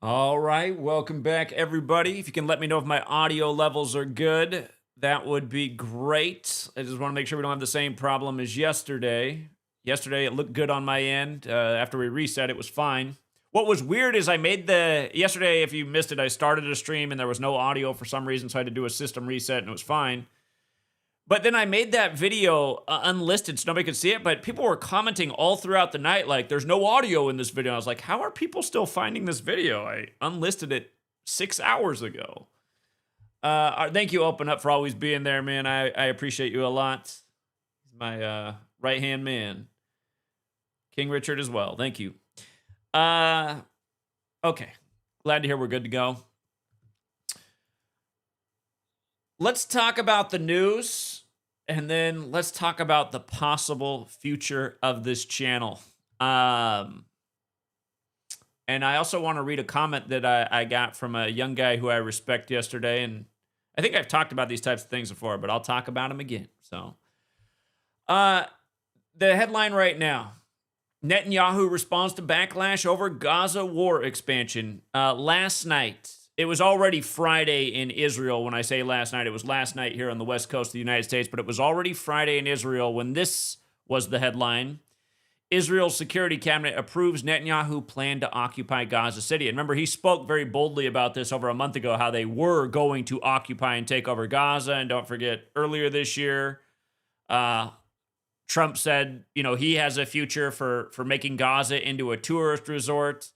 All right, welcome back, everybody. If you can let me know if my audio levels are good, that would be great. I just want to make sure we don't have the same problem as yesterday. Yesterday, it looked good on my end. After we reset, it was fine. What was weird is yesterday, if you missed it, I started a stream and there was no audio for some reason, so I had to do a system reset and it was fine. But then I made that video unlisted so nobody could see it, but people were commenting all throughout the night like, there's no audio in this video. I was like, how are people still finding this video? I unlisted it 6 hours ago. Thank you, Open Up, for always being there, man. I appreciate you a lot. He's my right-hand man. King Richard as well. Thank you. Okay. Glad to hear we're good to go. Let's talk about the news, and then let's talk about the possible future of this channel. And I also want to read a comment that I got from a young guy who I respect yesterday, and I think I've talked about these types of things before, but I'll talk about them again. So, the headline right now: Netanyahu responds to backlash over Gaza war expansion. Last night, it was already Friday in Israel. When I say last night, it was last night here on the west coast of the United States, but it was already Friday in Israel when this was the headline. Israel's security cabinet approves Netanyahu plan to occupy Gaza City. And remember, he spoke very boldly about this over a month ago, how they were going to occupy and take over Gaza. And don't forget, earlier this year, Trump said, he has a future for making Gaza into a tourist resort.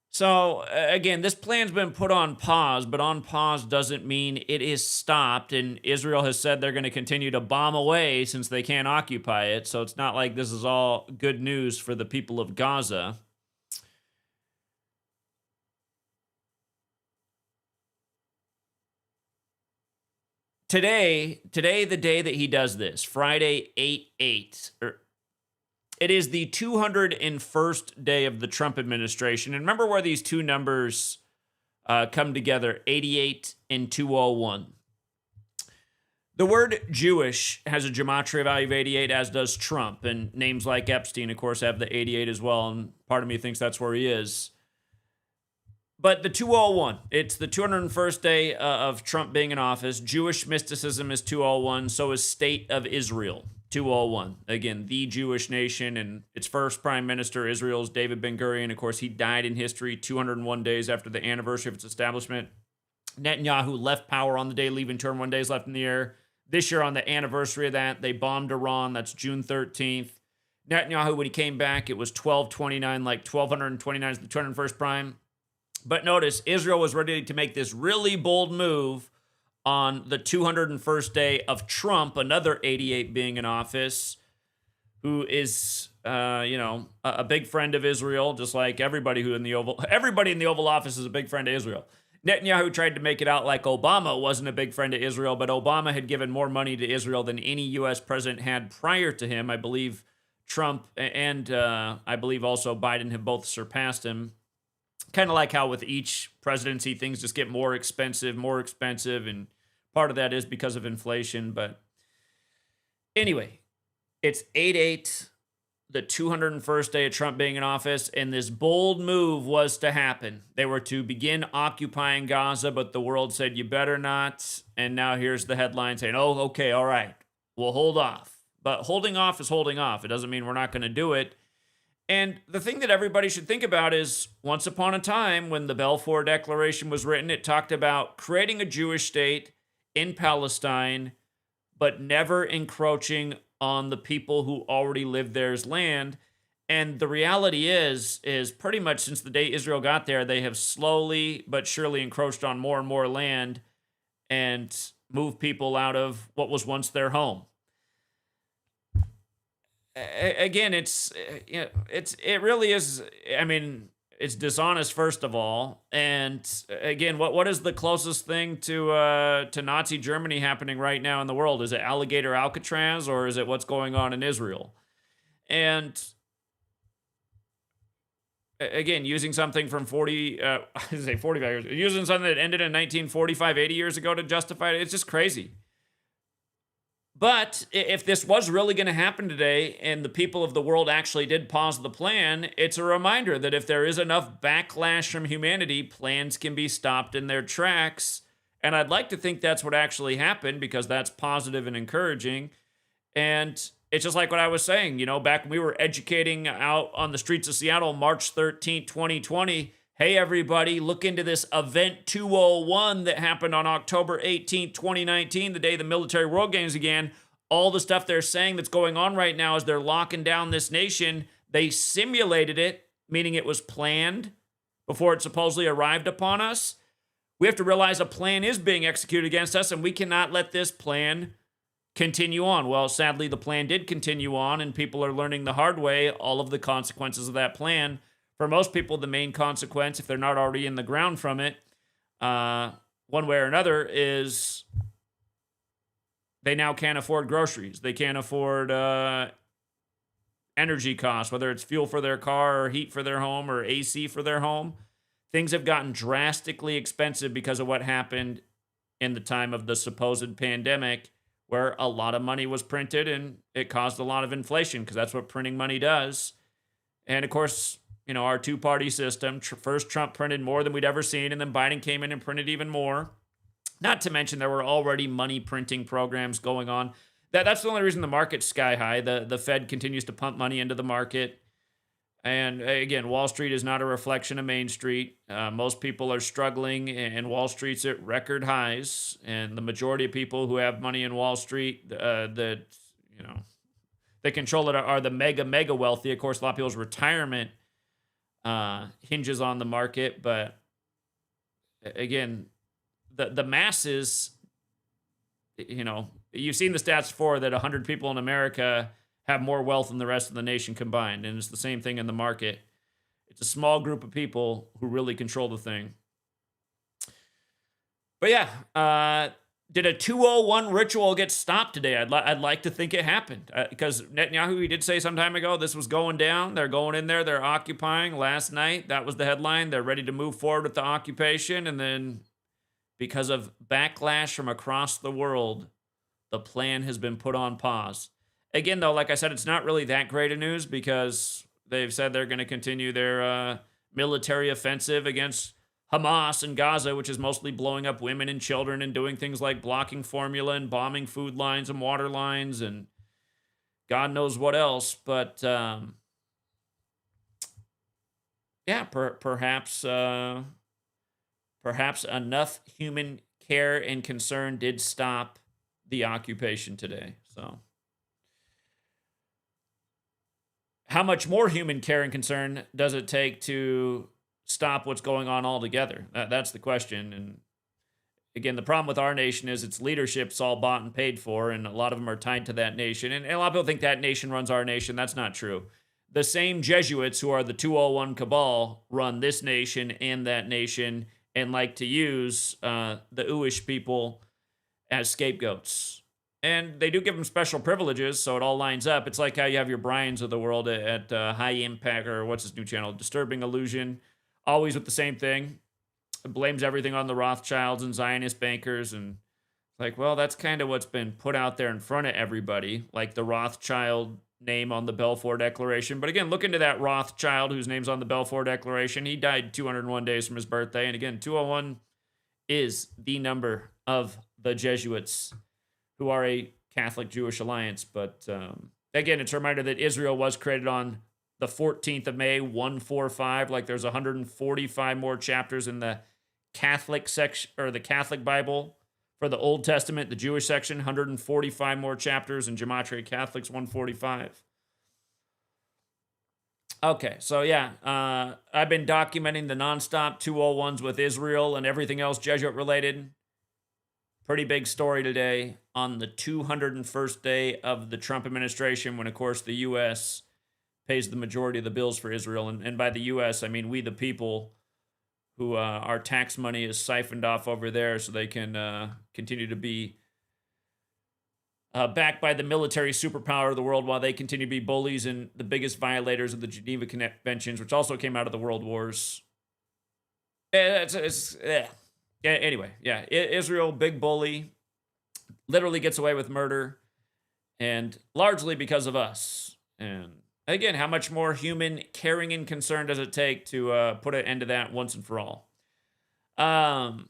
So, again, this plan's been put on pause, but on pause doesn't mean it is stopped. And Israel has said they're going to continue to bomb away since they can't occupy it. So it's not like this is all good news for the people of Gaza. Today, the day that he does this, Friday, 8/8, it is the 201st day of the Trump administration. And remember where these two numbers come together, 88 and 201. The word Jewish has a gematria value of 88, as does Trump. And names like Epstein, of course, have the 88 as well. And part of me thinks that's where he is. But the 201, it's the 201st day of Trump being in office. Jewish mysticism is 201. So is State of Israel. 201. Again, the Jewish nation, and its first prime minister, Israel's David Ben-Gurion. Of course, he died in history 201 days after the anniversary of its establishment. Netanyahu left power on the day leaving term, 1 day left in the year. This year, on the anniversary of that, they bombed Iran. That's June 13th. Netanyahu, when he came back, it was 1229, like 1229 is the 201st prime. But notice, Israel was ready to make this really bold move on the 201st day of Trump, another 88 being in office, who is, a big friend of Israel, just like everybody in the Oval Office is a big friend of Israel. Netanyahu tried to make it out like Obama wasn't a big friend of Israel, but Obama had given more money to Israel than any U.S. president had prior to him. I believe Trump and I believe also Biden have both surpassed him. Kind of like how with each presidency, things just get more expensive, and part of that is because of inflation. But anyway, it's 8/8, the 201st day of Trump being in office, and this bold move was to happen. They were to begin occupying Gaza, but the world said, you better not. And now here's the headline saying, oh, okay, all right, we'll hold off. But holding off is holding off. It doesn't mean we're not going to do it. And the thing that everybody should think about is, once upon a time, when the Balfour Declaration was written, it talked about creating a Jewish state in Palestine, but never encroaching on the people who already live there's land. And the reality is pretty much since the day Israel got there, they have slowly but surely encroached on more and more land and moved people out of what was once their home. Again, it really is. I mean, it's dishonest, first of all, and again, what is the closest thing to Nazi Germany happening right now in the world? Is it Alligator Alcatraz, or is it what's going on in Israel? And again, using something from 45 years, using something that ended in 1945, 80 years ago to justify it, it's just crazy. But if this was really going to happen today and the people of the world actually did pause the plan, it's a reminder that if there is enough backlash from humanity, plans can be stopped in their tracks. And I'd like to think that's what actually happened because that's positive and encouraging. And it's just like what I was saying, back when we were educating out on the streets of Seattle, March 13th, 2020. Hey, everybody, look into this Event 201 that happened on October 18th, 2019, the day the military world games began. All the stuff they're saying that's going on right now is they're locking down this nation. They simulated it, meaning it was planned before it supposedly arrived upon us. We have to realize a plan is being executed against us, and we cannot let this plan continue on. Well, sadly, the plan did continue on, and people are learning the hard way all of the consequences of that plan. For most people, the main consequence, if they're not already in the ground from it, one way or another, is they now can't afford groceries. They can't afford energy costs, whether it's fuel for their car or heat for their home or AC for their home. Things have gotten drastically expensive because of what happened in the time of the supposed pandemic, where a lot of money was printed and it caused a lot of inflation because that's what printing money does. And of course, our two-party system, first Trump printed more than we'd ever seen, and then Biden came in and printed even more. Not to mention there were already money printing programs going on. That's the only reason the market's sky high. The Fed continues to pump money into the market. And again, Wall Street is not a reflection of Main Street. Most people are struggling, and Wall Street's at record highs. And the majority of people who have money in Wall Street they control it are the mega wealthy. Of course, a lot of people's retirement hinges on the market, but again, the masses, you've seen the stats before that 100 people in America have more wealth than the rest of the nation combined, and it's the same thing in the market. It's a small group of people who really control the thing. But yeah, did a 201 ritual get stopped today? I'd like to think it happened because Netanyahu, he did say some time ago this was going down. They're going in there. They're occupying. Last night, that was the headline. They're ready to move forward with the occupation. And then because of backlash from across the world, the plan has been put on pause. Again, though, like I said, it's not really that great of news because they've said they're going to continue their military offensive against Hamas and Gaza, which is mostly blowing up women and children and doing things like blocking formula and bombing food lines and water lines and God knows what else. But perhaps enough human care and concern did stop the occupation today. So how much more human care and concern does it take to stop what's going on altogether? That's the question. And again, the problem with our nation is its leadership's all bought and paid for, and a lot of them are tied to that nation. And a lot of people think that nation runs our nation. That's not true. The same Jesuits who are the 201 cabal run this nation and that nation and like to use the Uish people as scapegoats. And they do give them special privileges, so it all lines up. It's like how you have your Bryans of the world at High Impact, or what's his new channel, Disturbing Illusion, always with the same thing. Blames everything on the Rothschilds and Zionist bankers. And like, well, that's kind of what's been put out there in front of everybody, like the Rothschild name on the Balfour Declaration. But again, look into that Rothschild whose name's on the Balfour Declaration. He died 201 days from his birthday. And again, 201 is the number of the Jesuits, who are a Catholic-Jewish alliance. But again, it's a reminder that Israel was created on the 14th of May, 145. Like there's 145 more chapters in the Catholic section, or the Catholic Bible for the Old Testament, the Jewish section, 145 more chapters, and Gematria Catholics, 145. Okay, so yeah, I've been documenting the nonstop 201s with Israel and everything else Jesuit-related. Pretty big story today on the 201st day of the Trump administration, when, of course, the U.S. pays the majority of the bills for Israel. And by the U.S., I mean we the people, who our tax money is siphoned off over there so they can continue to be backed by the military superpower of the world, while they continue to be bullies and the biggest violators of the Geneva Conventions, which also came out of the World Wars. Anyway, yeah, Israel, big bully, literally gets away with murder. and largely because of us. And again, how much more human caring and concern does it take to put an end to that once and for all? Um,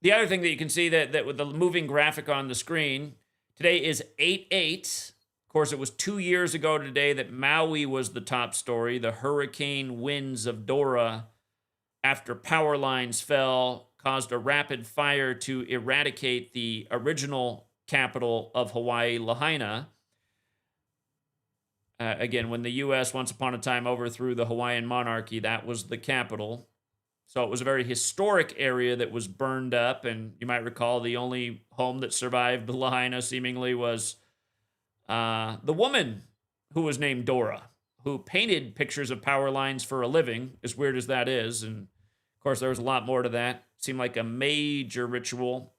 the other thing that you can see that with the moving graphic on the screen, today is 8/8. Of course, it was 2 years ago today that Maui was the top story. The hurricane winds of Dora, after power lines fell, caused a rapid fire to eradicate the original capital of Hawaii, Lahaina. Again, when the U.S. once upon a time overthrew the Hawaiian monarchy, that was the capital. So it was a very historic area that was burned up. And you might recall the only home that survived the Lahaina seemingly was the woman who was named Dora, who painted pictures of power lines for a living, as weird as that is. And of course, there was a lot more to that. Seemed like a major ritual.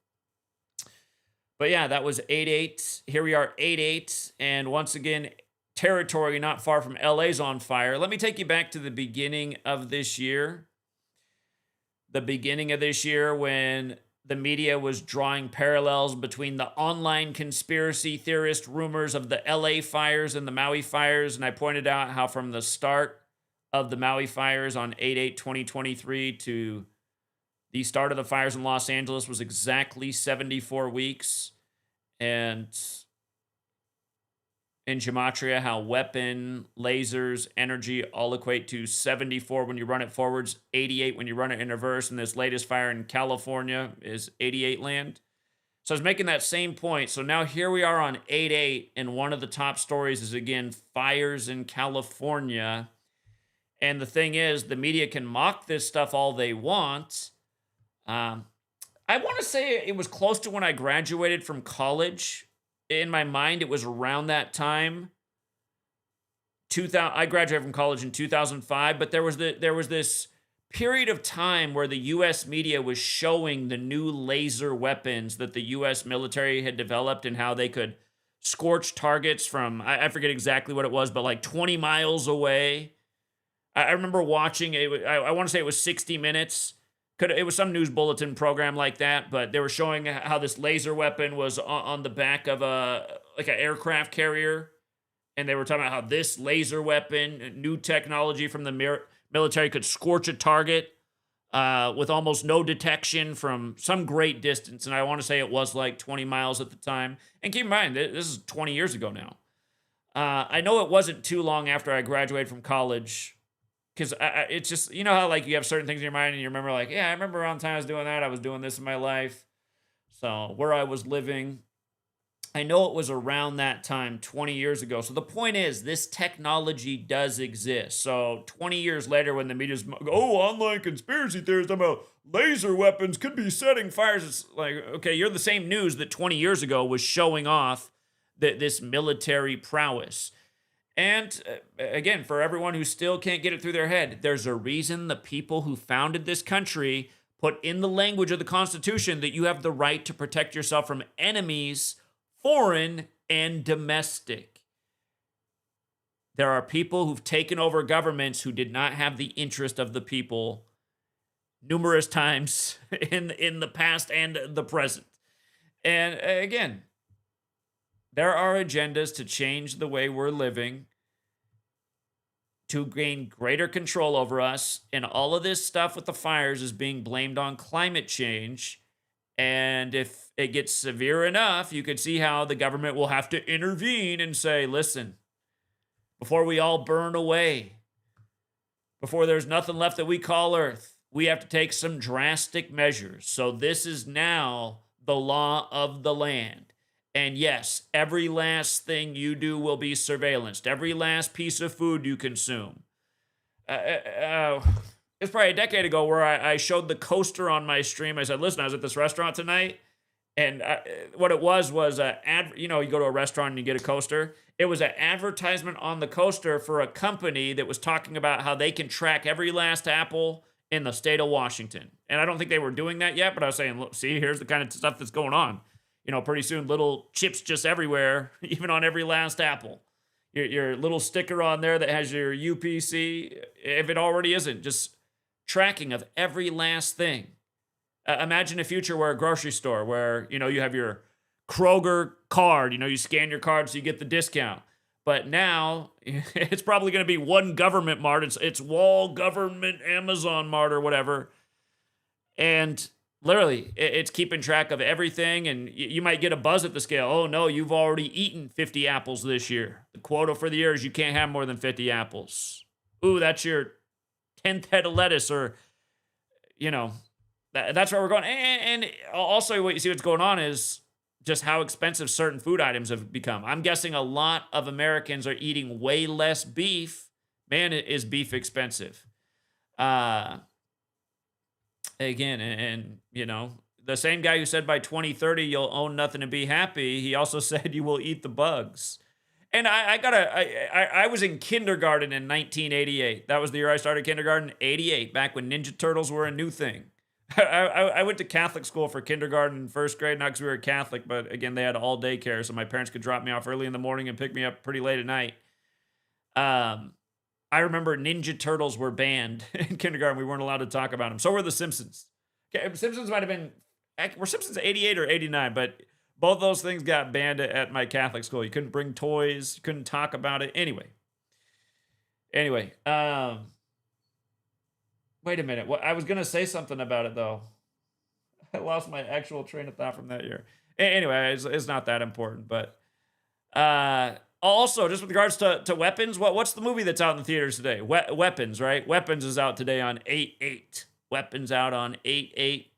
But yeah, that was 8/8. Here we are, 8/8. And once again, territory not far from LA's on fire. Let me take you back to the beginning of this year. The beginning of this year when the media was drawing parallels between the online conspiracy theorist rumors of the LA fires and the Maui fires. And I pointed out how from the start of the Maui fires on 8/8/2023 to the start of the fires in Los Angeles was exactly 74 weeks. And in Gematria, how weapon, lasers, energy all equate to 74 when you run it forwards, 88 when you run it in reverse, and this latest fire in California is 88 land. So I was making that same point. So now here we are on 8/8, and one of the top stories is, again, fires in California. And the thing is, the media can mock this stuff all they want. I want to say it was close to when I graduated from college. In my mind, it was around that time. I graduated from college in 2005, but there was this period of time where the U.S. media was showing the new laser weapons that the U.S. military had developed and how they could scorch targets from, I forget exactly what it was, but like 20 miles away. I remember watching it. I want to say it was 60 Minutes. It was some news bulletin program like that, but they were showing how this laser weapon was on the back of an aircraft carrier, and they were talking about how this laser weapon, new technology from the military, could scorch a target with almost no detection from some great distance. And I want to say it was like 20 miles at the time. And keep in mind, this is 20 years ago now. I know it wasn't too long after I graduated from college. Because it's just, you know how like you have certain things in your mind and you remember like, yeah, I remember around the time I was doing that, I was doing this in my life. So where I was living, I know it was around that time 20 years ago. So the point is, this technology does exist. So 20 years later when the media's, online conspiracy theorists about laser weapons could be setting fires. It's like, okay, you're the same news that 20 years ago was showing off this military prowess. And again, for everyone who still can't get it through their head, there's a reason the people who founded this country put in the language of the Constitution that you have the right to protect yourself from enemies, foreign and domestic. There are people who've taken over governments who did not have the interest of the people numerous times in the past and the present. And again, there are agendas to change the way we're living, to gain greater control over us. And all of this stuff with the fires is being blamed on climate change. And if it gets severe enough, you could see how the government will have to intervene and say, listen, before we all burn away, before there's nothing left that we call Earth, we have to take some drastic measures. So this is now the law of the land. And yes, every last thing you do will be surveillanced. Every last piece of food you consume. It's probably a decade ago where I showed the coaster on my stream. I said, listen, I was at this restaurant tonight. And what it was you go to a restaurant and you get a coaster. It was an advertisement on the coaster for a company that was talking about how they can track every last apple in the state of Washington. And I don't think they were doing that yet, but I was saying, look, see, here's the kind of stuff that's going on. Pretty soon little chips just everywhere, even on every last apple. Your little sticker on there that has your UPC, if it already isn't, just tracking of every last thing. Imagine a future where a grocery store where, you have your Kroger card. You scan your card so you get the discount. But now it's probably going to be one government mart. It's Wall Government Amazon Mart or whatever. And literally, it's keeping track of everything. And you might get a buzz at the scale. Oh, no, you've already eaten 50 apples this year. The quota for the year is you can't have more than 50 apples. Ooh, that's your 10th head of lettuce, or, that's where we're going. And also, what you see what's going on is just how expensive certain food items have become. I'm guessing a lot of Americans are eating way less beef. Man, is beef expensive. Again, and the same guy who said by 2030 you'll own nothing and be happy, he also said you will eat the bugs. And I was in kindergarten in 1988. That was the year I started kindergarten, 88, back when Ninja Turtles were a new thing. I went to Catholic school for kindergarten and first grade, not because we were Catholic, but again, they had all daycare, so my parents could drop me off early in the morning and pick me up pretty late at night. I remember Ninja Turtles were banned in kindergarten. We weren't allowed to talk about them. So were the Simpsons. Okay, Simpsons might have been, were Simpsons 88 or 89, but both those things got banned at my Catholic school. You couldn't bring toys, you couldn't talk about it. Anyway, wait a minute. I was going to say something about it, though. I lost my actual train of thought from that year. Anyway, it's not that important. But also, just with regards to weapons, what's the movie that's out in the theaters today? Weapons, right? Weapons is out today on 8/8. Weapons out on 8/8.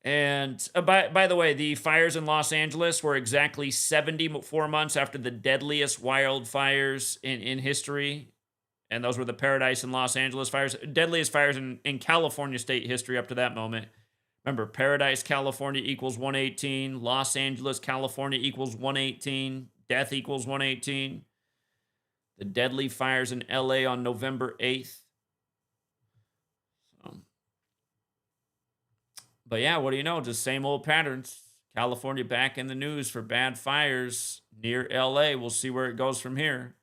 And by the way, the fires in Los Angeles were exactly 74 months after the deadliest wildfires in history. And those were the Paradise and Los Angeles fires. Deadliest fires in California state history up to that moment. Remember, Paradise, California equals 118. Los Angeles, California equals 118. Death equals 118. The deadly fires in LA on November 8th. But yeah, what do you know? Just same old patterns. California back in the news for bad fires near LA. We'll see where it goes from here.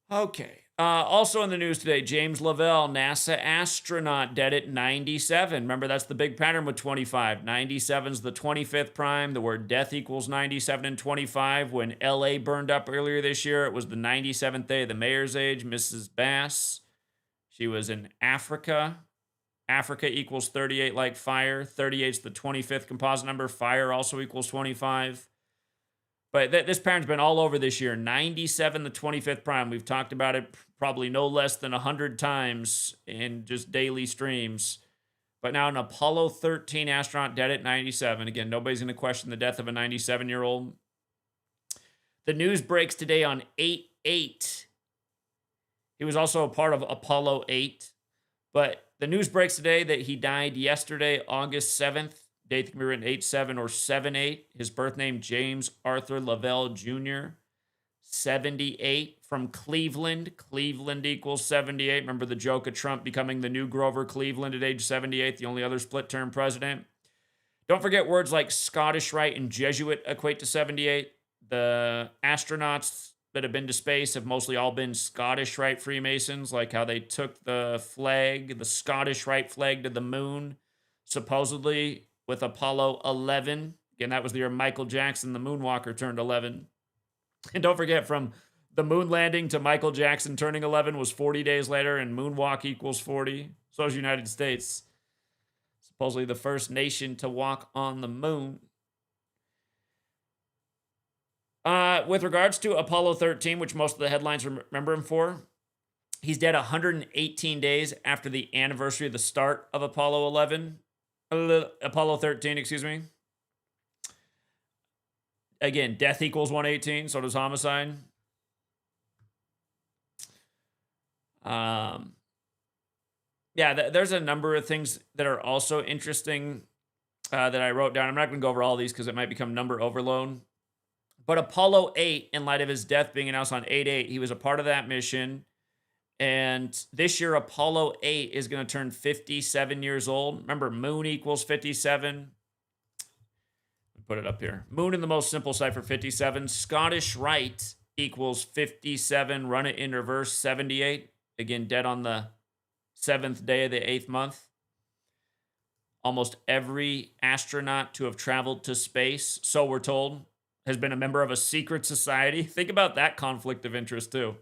Okay. Also in the news today, James Lovell, NASA astronaut, dead at 97. Remember, that's the big pattern with 25. 97 is the 25th prime. The word death equals 97 and 25. When LA burned up earlier this year, it was the 97th day of the mayor's age, Mrs. Bass. She was in Africa. Africa equals 38 like fire. 38 is the 25th composite number. Fire also equals 25. But this pattern's been all over this year. 97, the 25th prime. We've talked about it probably no less than 100 times in just daily streams. But now an Apollo 13 astronaut dead at 97. Again, nobody's going to question the death of a 97-year-old. The news breaks today on 8/8. He was also a part of Apollo 8. But the news breaks today that he died yesterday, August 7th. Date can be written 8/7 or 7/8. His birth name, James Arthur Lovell Jr., 78, from Cleveland. Cleveland equals 78. Remember the joke of Trump becoming the new Grover Cleveland at age 78, the only other split-term president? Don't forget words like Scottish Rite and Jesuit equate to 78. The astronauts that have been to space have mostly all been Scottish Rite Freemasons, like how they took the flag, the Scottish Rite flag, to the moon, supposedly with Apollo 11. Again, that was the year Michael Jackson, the moonwalker, turned 11. And don't forget, from the moon landing to Michael Jackson turning 11 was 40 days later, and moonwalk equals 40. So is United States. Supposedly the first nation to walk on the moon. With regards to Apollo 13, which most of the headlines remember him for, he's dead 118 days after the anniversary of the start of Apollo 13, excuse me. Again, death equals 118, so does homicide. Yeah, there's a number of things that are also interesting that I wrote down. I'm not going to go over all these because it might become number overload. But Apollo 8, in light of his death being announced on 8/8, he was a part of that mission. And this year, Apollo 8 is going to turn 57 years old. Remember, moon equals 57. Put it up here. Moon in the most simple cipher, 57. Scottish Rite equals 57. Run it in reverse, 78. Again, dead on the 7th day of the 8th month. Almost every astronaut to have traveled to space, so we're told, has been a member of a secret society. Think about that conflict of interest, too.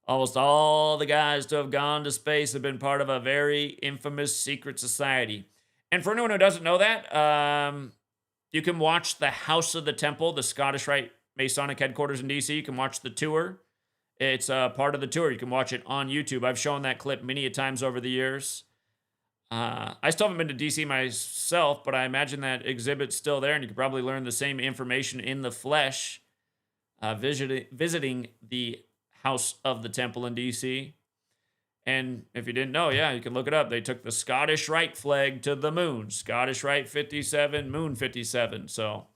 Almost all the guys to have gone to space have been part of a very infamous secret society. And for anyone who doesn't know that, you can watch the House of the Temple, the Scottish Rite Masonic headquarters in DC. You can watch the tour. It's part of the tour. You can watch it on YouTube. I've shown that clip many a times over the years. I still haven't been to DC myself, but I imagine that exhibit's still there, and you could probably learn the same information in the flesh visiting the House of the Temple in DC. And if you didn't know, yeah, you can look it up. They took the Scottish Rite flag to the moon. Scottish Rite 57, Moon 57. So,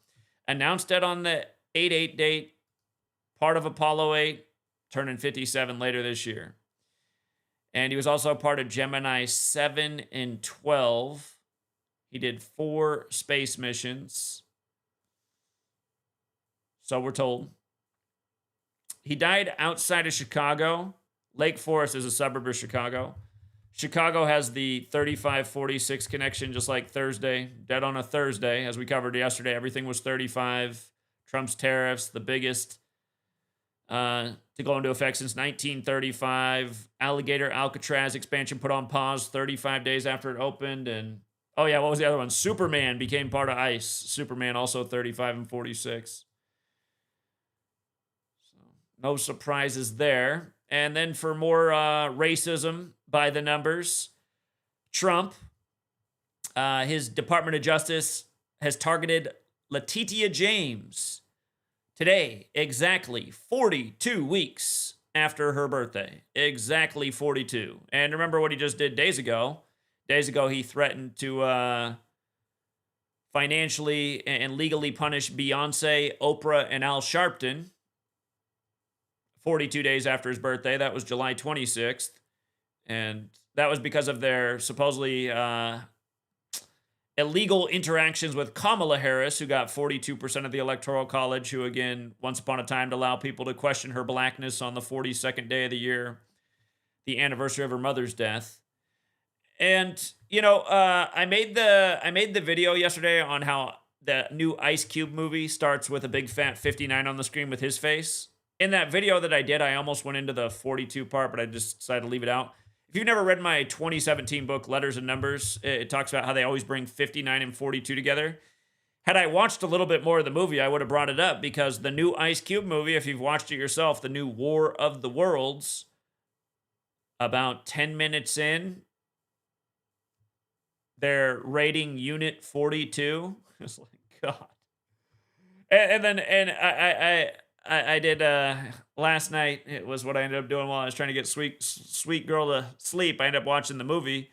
announced it on the 8/8 date, part of Apollo 8, turning 57 later this year. And he was also part of Gemini 7 and 12. He did 4 space missions. So we're told. He died outside of Chicago. Lake Forest is a suburb of Chicago. Chicago has the 35-46 connection, just like Thursday. Dead on a Thursday, as we covered yesterday. Everything was 35. Trump's tariffs, the biggest to go into effect since 1935. Alligator Alcatraz expansion put on pause 35 days after it opened. And, oh yeah, what was the other one? Superman became part of ICE. Superman also 35 and 46. So, no surprises there. And then for more racism by the numbers, Trump, his Department of Justice has targeted Letitia James today, exactly 42 weeks after her birthday. Exactly 42. And remember what he just did days ago. Days ago, he threatened to financially and legally punish Beyonce, Oprah, and Al Sharpton 42 days after his birthday. That was July 26th. And that was because of their supposedly illegal interactions with Kamala Harris, who got 42% of the Electoral College, who, again, once upon a time to allow people to question her blackness on the 42nd day of the year, the anniversary of her mother's death. And, you know, I made the video yesterday on how the new Ice Cube movie starts with a big fat 59 on the screen with his face. In that video that I did, I almost went into the 42 part, but I just decided to leave it out. If you've never read my 2017 book, Letters and Numbers, it talks about how they always bring 59 and 42 together. Had I watched a little bit more of the movie, I would have brought it up, because the new Ice Cube movie, if you've watched it yourself, the new War of the Worlds, about 10 minutes in, they're rating Unit 42. It's like, God. I did last night. It was what I ended up doing while I was trying to get sweet girl to sleep. I ended up watching the movie.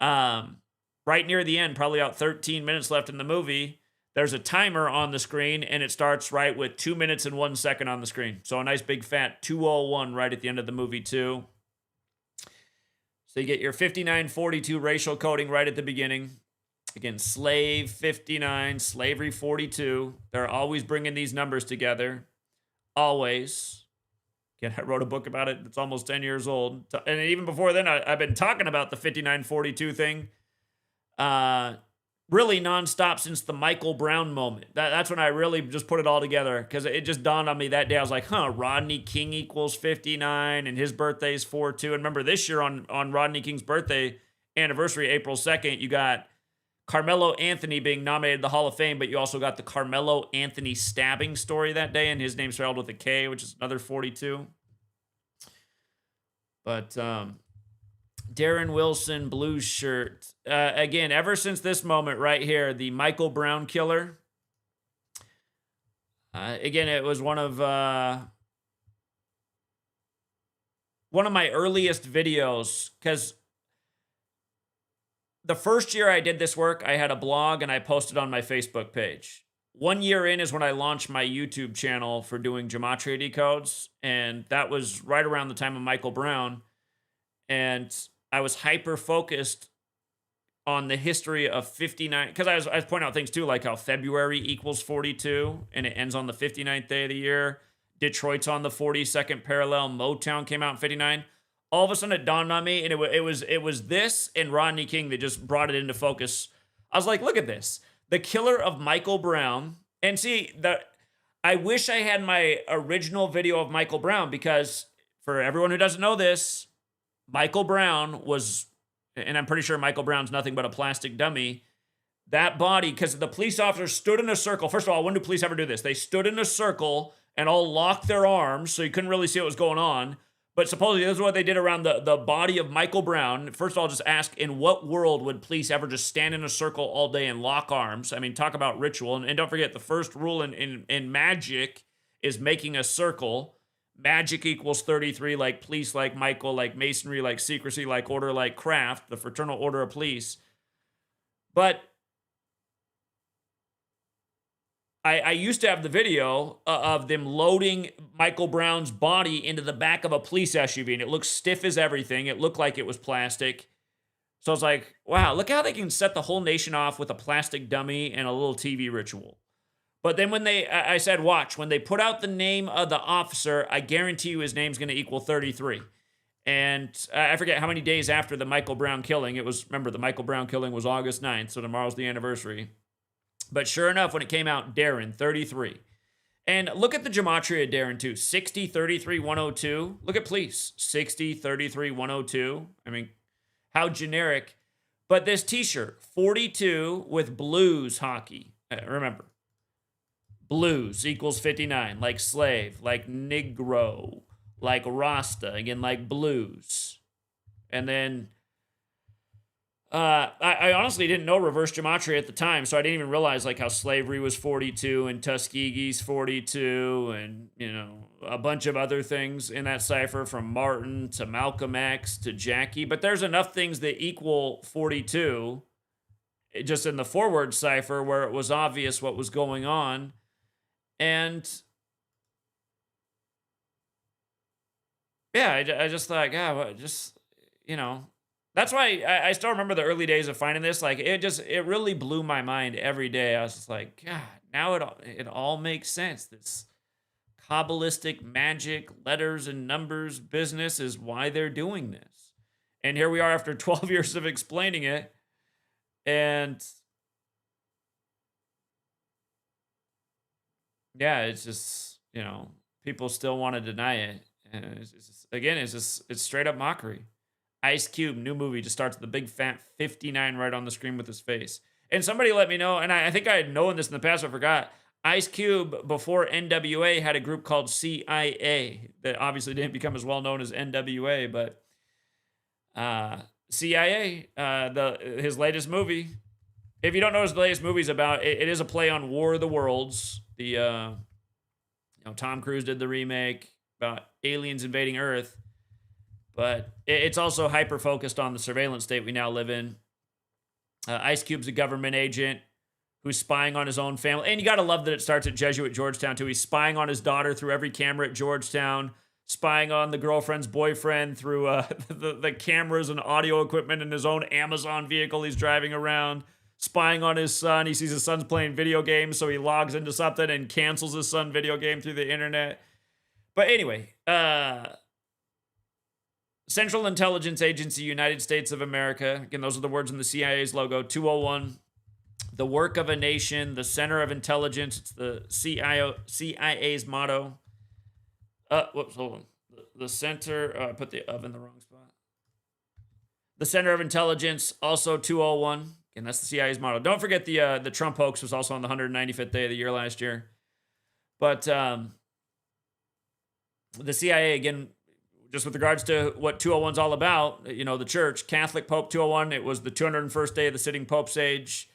Right near the end, probably about 13 minutes left in the movie, there's a timer on the screen, and it starts right with 2 minutes and 1 second on the screen. So a nice big fat 2:01 right at the end of the movie too. So you get your 59-42 racial coding right at the beginning. Again, slave 59, slavery 42. They're always bringing these numbers together. Always. Again, I wrote a book about it. It's almost 10 years old. And even before then, I've been talking about the 59-42 thing really nonstop since the Michael Brown moment. That's when I really just put it all together, because it just dawned on me that day. I was like, Rodney King equals 59, and his birthday's 4-2. And remember, this year on Rodney King's birthday anniversary, April 2nd, you got Carmelo Anthony being nominated to the Hall of Fame, but you also got the Carmelo Anthony stabbing story that day, and his name's spelled with a K, which is another 42. But Darren Wilson, blue shirt. Again, ever since this moment right here, the Michael Brown killer. Again, it was one of my earliest videos, because the first year I did this work, I had a blog and I posted on my Facebook page. 1 year in is when I launched my YouTube channel for doing gematria decodes, and that was right around the time of Michael Brown. And I was hyper-focused on the history of 59, because I was pointing out things too, like how February equals 42, and it ends on the 59th day of the year. Detroit's on the 42nd parallel. Motown came out in 59. all of a sudden it dawned on me, and it was this and Rodney King that just brought it into focus. I was like, look at this. The killer of Michael Brown. And see, I wish I had my original video of Michael Brown, because for everyone who doesn't know this, Michael Brown was, and I'm pretty sure Michael Brown's nothing but a plastic dummy. That body, because the police officers stood in a circle. First of all, when do police ever do this? They stood in a circle and all locked their arms, so you couldn't really see what was going on. But supposedly this is what they did around the body of Michael Brown. First of all, just ask, in what world would police ever just stand in a circle all day and lock arms? I mean, talk about ritual. And don't forget, the first rule in magic is making a circle. Magic equals 33, like police, like Michael, like masonry, like secrecy, like order, like craft, the fraternal order of police. But I used to have the video of them loading Michael Brown's body into the back of a police SUV, and it looked stiff as everything. It looked like it was plastic. So I was like, wow, look how they can set the whole nation off with a plastic dummy and a little TV ritual. But then when I said, watch, when they put out the name of the officer, I guarantee you his name's going to equal 33. And I forget how many days after the Michael Brown killing. It was, remember, the Michael Brown killing was August 9th, so tomorrow's the anniversary. But sure enough, when it came out, Darren, 33. And look at the gematria of Darren, too. 60, 33, 102. Look at police. 60, 33, 102. I mean, how generic. But this t-shirt, 42 with blues hockey. Remember, blues equals 59. Like slave, like Negro, like Rasta. Again, like blues. And then I honestly didn't know reverse gematria at the time, so I didn't even realize like how slavery was 42 and Tuskegee's 42 and, you know, a bunch of other things in that cipher, from Martin to Malcolm X to Jackie. But there's enough things that equal 42 just in the forward cipher where it was obvious what was going on. And yeah, I just thought, God, just, you know, that's why I still remember the early days of finding this. Like, it really blew my mind every day. I was just like, God, now it all makes sense. This Kabbalistic magic, letters and numbers business is why they're doing this. And here we are after 12 years of explaining it. And yeah, it's just, you know, people still want to deny it. And it's straight up mockery. Ice Cube, new movie, just starts with the big fat 59 right on the screen with his face. And somebody let me know, and I think I had known this in the past, I forgot. Ice Cube, before NWA, had a group called CIA that obviously didn't become as well known as NWA, but CIA, his latest movie. If you don't know what his latest movie's about, it is a play on War of the Worlds. Tom Cruise did the remake about aliens invading Earth. But it's also hyper-focused on the surveillance state we now live in. Ice Cube's a government agent who's spying on his own family. And you got to love that it starts at Jesuit Georgetown, too. He's spying on his daughter through every camera at Georgetown, spying on the girlfriend's boyfriend through the cameras and audio equipment in his own Amazon vehicle he's driving around, spying on his son. He sees his son's playing video games, so he logs into something and cancels his son's video game through the internet. But anyway, Central Intelligence Agency, United States of America. Again, those are the words in the CIA's logo. 201, the work of a nation, the center of intelligence. It's the CIA's motto. Whoops, hold on. The center, I put the of in the wrong spot. The center of intelligence, also 201. Again, that's the CIA's motto. Don't forget the Trump hoax was also on the 195th day of the year last year. But the CIA, again, just with regards to what 201's all about, you know, the church, Catholic Pope 201, it was the 201st day of the sitting Pope's age.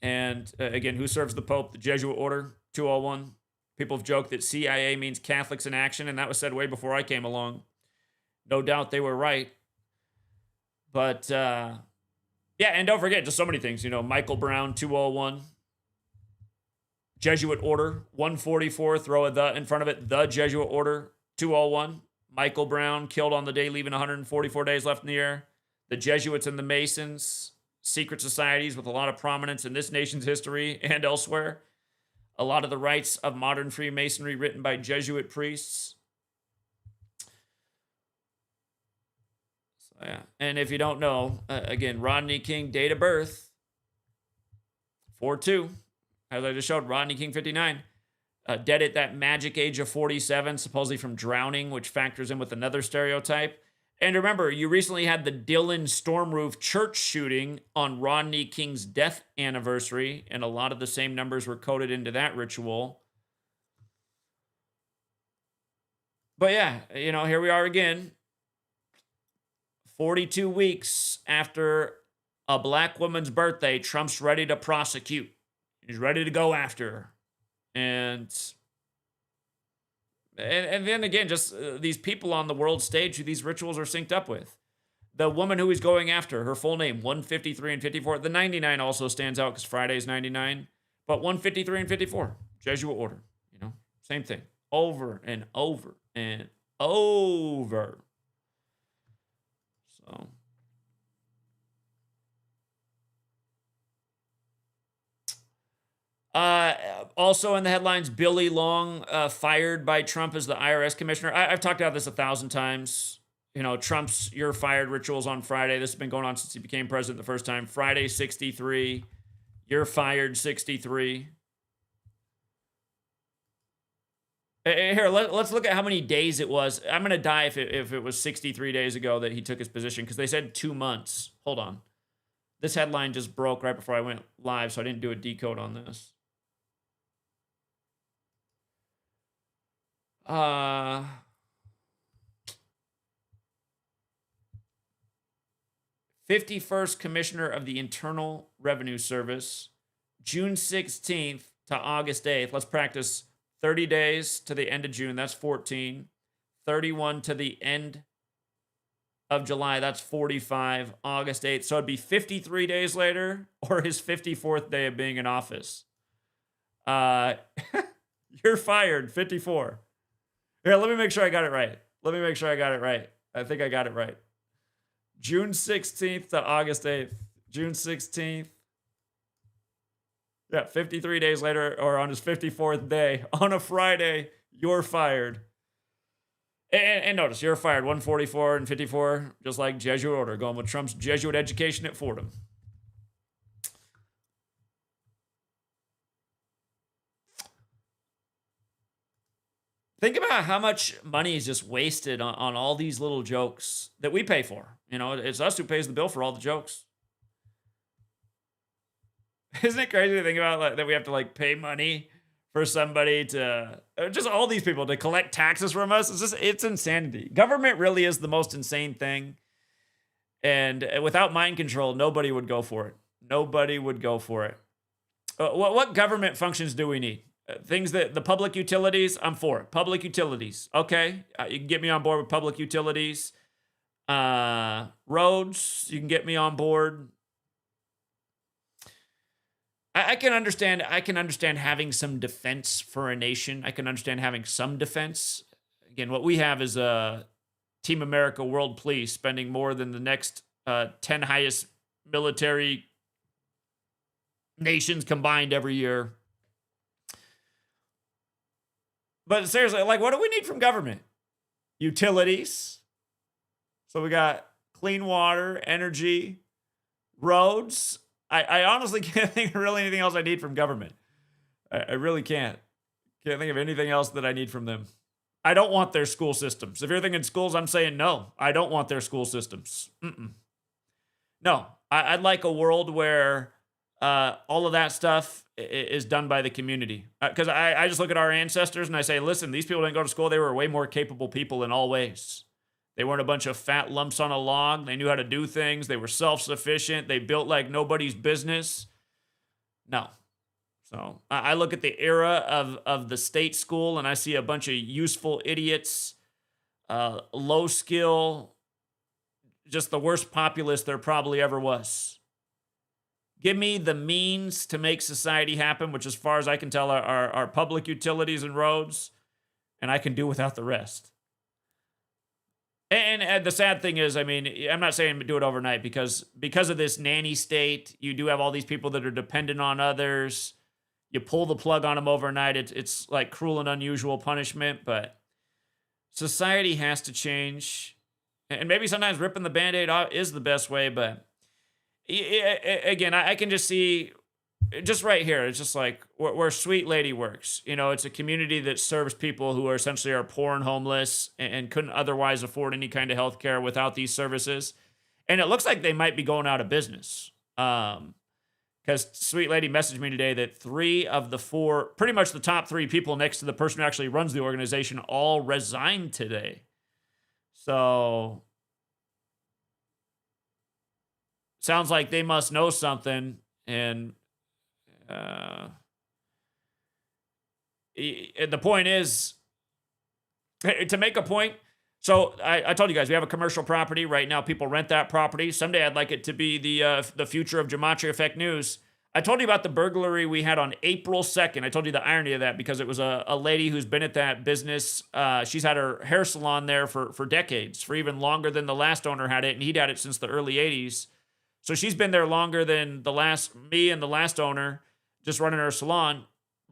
And again, who serves the Pope? The Jesuit Order, 201. People have joked that CIA means Catholics in action, and that was said way before I came along. No doubt they were right. But, yeah, and don't forget, just so many things, you know, Michael Brown, 201. Jesuit Order, 144, throw a the in front of it, the Jesuit Order, 201. Michael Brown killed on the day, leaving 144 days left in the year. The Jesuits and the Masons, secret societies with a lot of prominence in this nation's history and elsewhere. A lot of the rites of modern Freemasonry written by Jesuit priests. So, yeah. And if you don't know, again, Rodney King, date of birth, 4/2. As I just showed, Rodney King, 59. Dead at that magic age of 47, supposedly from drowning, which factors in with another stereotype. And remember, you recently had the Dylan Stormroof church shooting on Rodney King's death anniversary, and a lot of the same numbers were coded into that ritual. But yeah, here we are again. 42 weeks after a black woman's birthday, Trump's ready to prosecute. He's ready to go after her. And then again, just these people on the world stage who these rituals are synced up with. The woman who he's going after, her full name, 153 and 54. The 99 also stands out because Friday's 99. But 153 and 54, Jesuit order. Same thing. Over and over and over. So. Also in the headlines, Billy Long fired by Trump as the IRS commissioner. I've talked about this 1,000 times. Trump's "you're fired" rituals on Friday. This has been going on since he became president the first time. Friday, 63. "You're fired," 63. Here, let's look at how many days it was. I'm going to die if it was 63 days ago that he took his position, because they said 2 months. Hold on. This headline just broke right before I went live, so I didn't do a decode on this. 51st Commissioner of the Internal Revenue Service, June 16th to August 8th. Let's practice 30 days to the end of June. That's 14. 31 to the end of July. That's 45. August 8th. So it'd be 53 days later, or his 54th day of being in office. You're fired, 54. Here, let me make sure I got it right. I think I got it right. June 16th to August 8th. June 16th. Yeah, 53 days later, or on his 54th day, on a Friday, you're fired. And notice, you're fired, 144 and 54, just like Jesuit order, going with Trump's Jesuit education at Fordham. Think about how much money is just wasted on all these little jokes that we pay for. It's us who pays the bill for all the jokes. Isn't it crazy to think about that we have to pay money for somebody to, just all these people to collect taxes from us? It's insanity. Government really is the most insane thing. And without mind control, nobody would go for it. Nobody would go for it. What government functions do we need? Things that the public utilities, I'm for it. Public utilities. Okay. You can get me on board with public utilities. Roads, you can get me on board. I can understand having some defense for a nation. I can understand having some defense. Again, what we have is a Team America World Police spending more than the next 10 highest military nations combined every year. But seriously, what do we need from government? Utilities. So we got clean water, energy, roads. I honestly can't think of really anything else I need from government. I really can't. Can't think of anything else that I need from them. I don't want their school systems. If you're thinking schools, I'm saying no. I don't want their school systems. No, I'd like a world where all of that stuff is done by the community. Because I just look at our ancestors and I say, listen, these people didn't go to school. They were way more capable people in all ways. They weren't a bunch of fat lumps on a log. They knew how to do things. They were self-sufficient. They built like nobody's business. No. So I look at the era of the state school and I see a bunch of useful idiots, low skill, just the worst populace there probably ever was. Give me the means to make society happen, which as far as I can tell are public utilities and roads, and I can do without the rest. And the sad thing is, I'm not saying do it overnight because of this nanny state, you do have all these people that are dependent on others. You pull the plug on them overnight. It's like cruel and unusual punishment, but society has to change. And maybe sometimes ripping the Band-Aid off is the best way, but again, I can just see just right here. It's just like where Sweet Lady works. You know, it's a community that serves people who are essentially are poor and homeless and couldn't otherwise afford any kind of health care without these services. And it looks like they might be going out of business. Because Sweet Lady messaged me today that 3 of the 4, pretty much the top 3 people next to the person who actually runs the organization, all resigned today. So sounds like they must know something. And the point is, to make a point, so I told you guys we have a commercial property right now. People rent that property. Someday I'd like it to be the future of GematriaEffectNews. I told you about the burglary we had on April 2nd. I told you the irony of that because it was a lady who's been at that business. She's had her hair salon there for decades, for even longer than the last owner had it, and he'd had it since the early 80s. So she's been there longer than me and the last owner, just running her salon.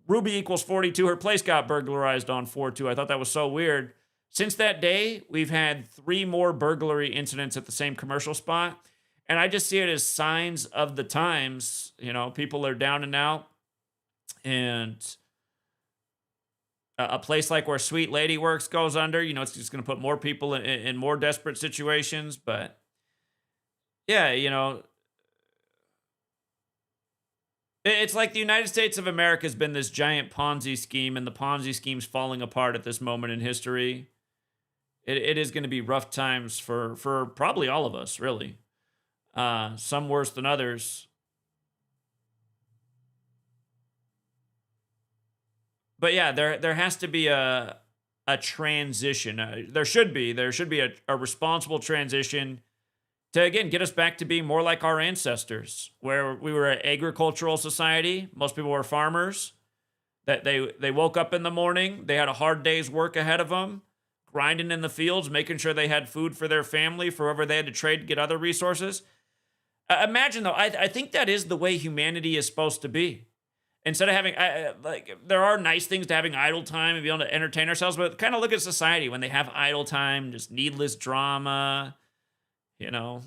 Ruby equals 42. Her place got burglarized on 4/2. I thought that was so weird. Since that day, we've had 3 more burglary incidents at the same commercial spot. And I just see it as signs of the times. You know, people are down and out. And a place like where Sweet Lady works goes under. You know, it's just going to put more people in more desperate situations. But yeah, you know, it's like the United States of America has been this giant Ponzi scheme, and the Ponzi scheme's falling apart at this moment in history. It is going to be rough times for probably all of us, really. Some worse than others. But yeah, there has to be a transition. There should be a responsible transition to, again, get us back to being more like our ancestors, where we were an agricultural society. Most people were farmers. That they woke up in the morning, they had a hard day's work ahead of them, grinding in the fields, making sure they had food for their family, for whoever they had to trade to get other resources. Imagine, though, I think that is the way humanity is supposed to be. Instead of having, like, there are nice things to having idle time and be able to entertain ourselves, but kind of look at society when they have idle time, just needless drama, you know.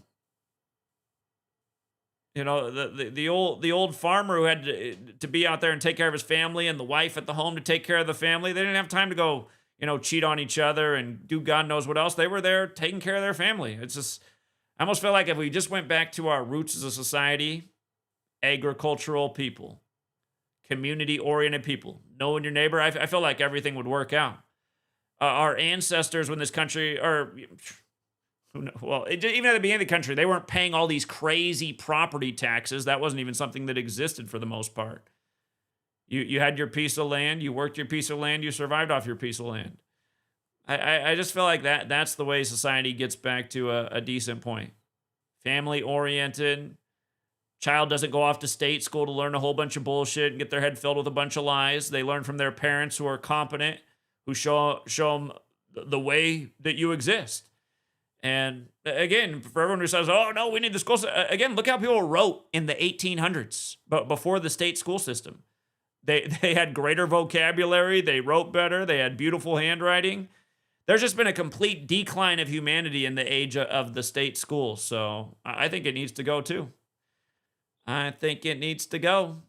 You know, the old farmer who had to be out there and take care of his family, and the wife at the home to take care of the family. They didn't have time to go, you know, cheat on each other and do God knows what else. They were there taking care of their family. It's just, I almost feel like if we just went back to our roots as a society, agricultural people, community-oriented people, knowing your neighbor, I feel like everything would work out. Our ancestors, when this country, or well, even at the beginning of the country, they weren't paying all these crazy property taxes. That wasn't even something that existed for the most part. You had your piece of land, you worked your piece of land, you survived off your piece of land. I just feel like that's the way society gets back to a decent point. Family-oriented. Child doesn't go off to state school to learn a whole bunch of bullshit and get their head filled with a bunch of lies. They learn from their parents who are competent, who show them the way that you exist. And again, for everyone who says, oh, no, we need the school system. Again, look how people wrote in the 1800s, but before the state school system. They had greater vocabulary. They wrote better. They had beautiful handwriting. There's just been a complete decline of humanity in the age of the state schools. So I think it needs to go too. I think it needs to go.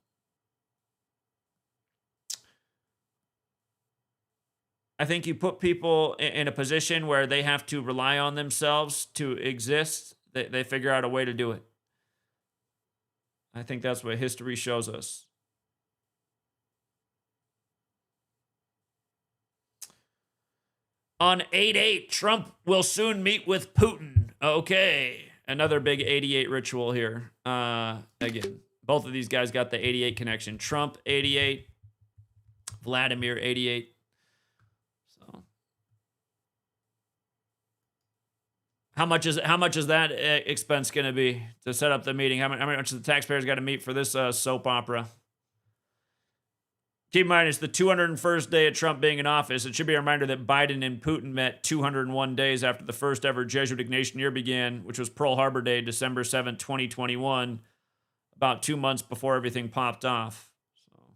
I think you put people in a position where they have to rely on themselves to exist. They figure out a way to do it. I think that's what history shows us. On 8/8, Trump will soon meet with Putin. Okay. Another big 88 ritual here. Again, both of these guys got the 88 connection. Trump, 88. Vladimir, 88. So, how much is that expense going to be to set up the meeting? How much the taxpayers got to meet for this soap opera? Keep in mind, it's the 201st day of Trump being in office. It should be a reminder that Biden and Putin met 201 days after the first ever Jesuit Ignatian year began, which was Pearl Harbor Day, December 7th, 2021, about 2 months before everything popped off. So,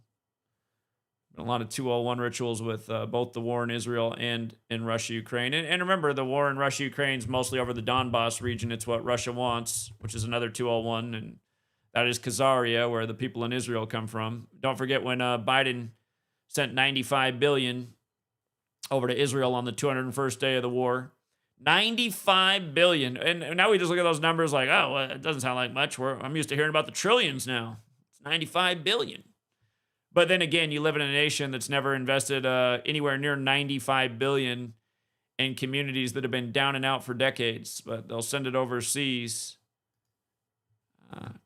A lot of 201 rituals with both the war in Israel and in Russia, Ukraine. And remember, the war in Russia, Ukraine is mostly over the Donbass region. It's what Russia wants, which is another 201. And that is Khazaria, where the people in Israel come from. Don't forget when Biden sent $95 billion over to Israel on the 201st day of the war. $95 billion. And now we just look at those numbers like, oh, well, it doesn't sound like much. I'm used to hearing about the trillions now. It's $95 billion. But then again, you live in a nation that's never invested anywhere near $95 billion in communities that have been down and out for decades. But they'll send it overseas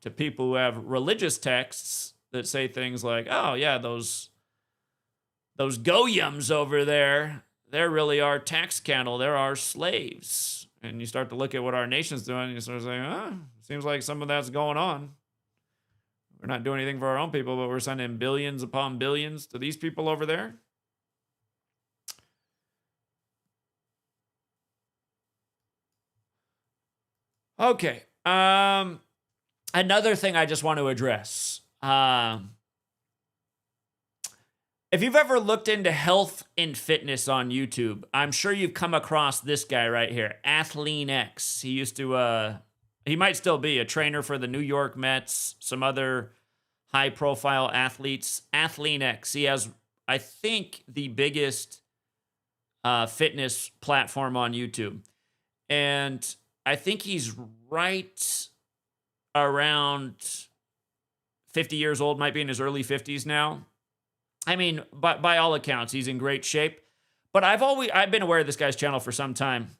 to people who have religious texts that say things like, oh, yeah, those goyams over there, they're really our tax cattle. They're our slaves. And you start to look at what our nation's doing, and you start saying, seems like some of that's going on. We're not doing anything for our own people, but we're sending billions upon billions to these people over there. Okay. Another thing I just want to address. If you've ever looked into health and fitness on YouTube, I'm sure you've come across this guy right here, Athlean X. He used to, he might still be a trainer for the New York Mets, some other high-profile athletes. Athlean X. He has, I think, the biggest fitness platform on YouTube. And I think he's right around 50 years old, might be in his early 50s now. I mean, by all accounts, he's in great shape. But I've been aware of this guy's channel for some time.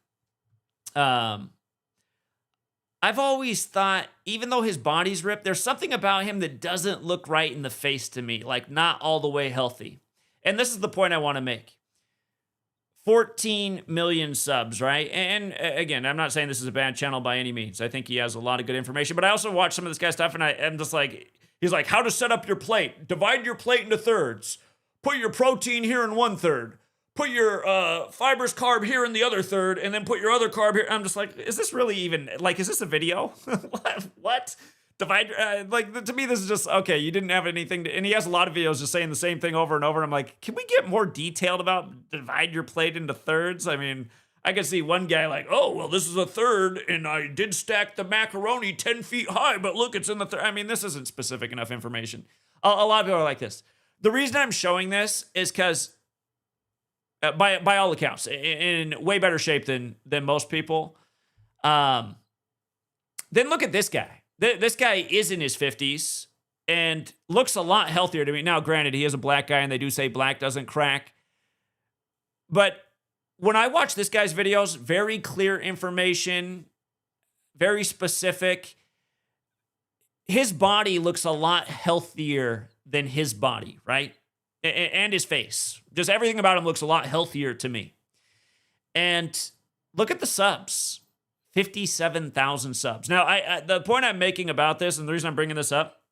I've always thought, even though his body's ripped, there's something about him that doesn't look right in the face to me, like not all the way healthy. And this is the point I want to make. 14 million subs, right? And again, I'm not saying this is a bad channel by any means. I think he has a lot of good information, but I also watch some of this guy's stuff, and I'm just like, he's like, how to set up your plate. Divide your plate into thirds. Put your protein here in 1/3. Put your fibrous carb here in the other third, and then put your other carb here. I'm just like, is this really even, like, is this a video? What? Divide, to me, this is just, okay, you didn't have anything to, and he has a lot of videos just saying the same thing over and over. And I'm like, can we get more detailed about divide your plate into thirds? I mean, I could see one guy like, oh, well, this is a third, and I did stack the macaroni 10 feet high, but look, it's in the third. I mean, this isn't specific enough information. A lot of people are like this. The reason I'm showing this is because, by all accounts, in way better shape than most people. Then look at this guy. This guy is in his 50s and looks a lot healthier to me. Now, granted, he is a black guy, and they do say black doesn't crack. But when I watch this guy's videos, very clear information, very specific. His body looks a lot healthier than his body, right? And his face. Just everything about him looks a lot healthier to me. And look at the subs. 57,000 subs. Now, the point I'm making about this, and the reason I'm bringing this up,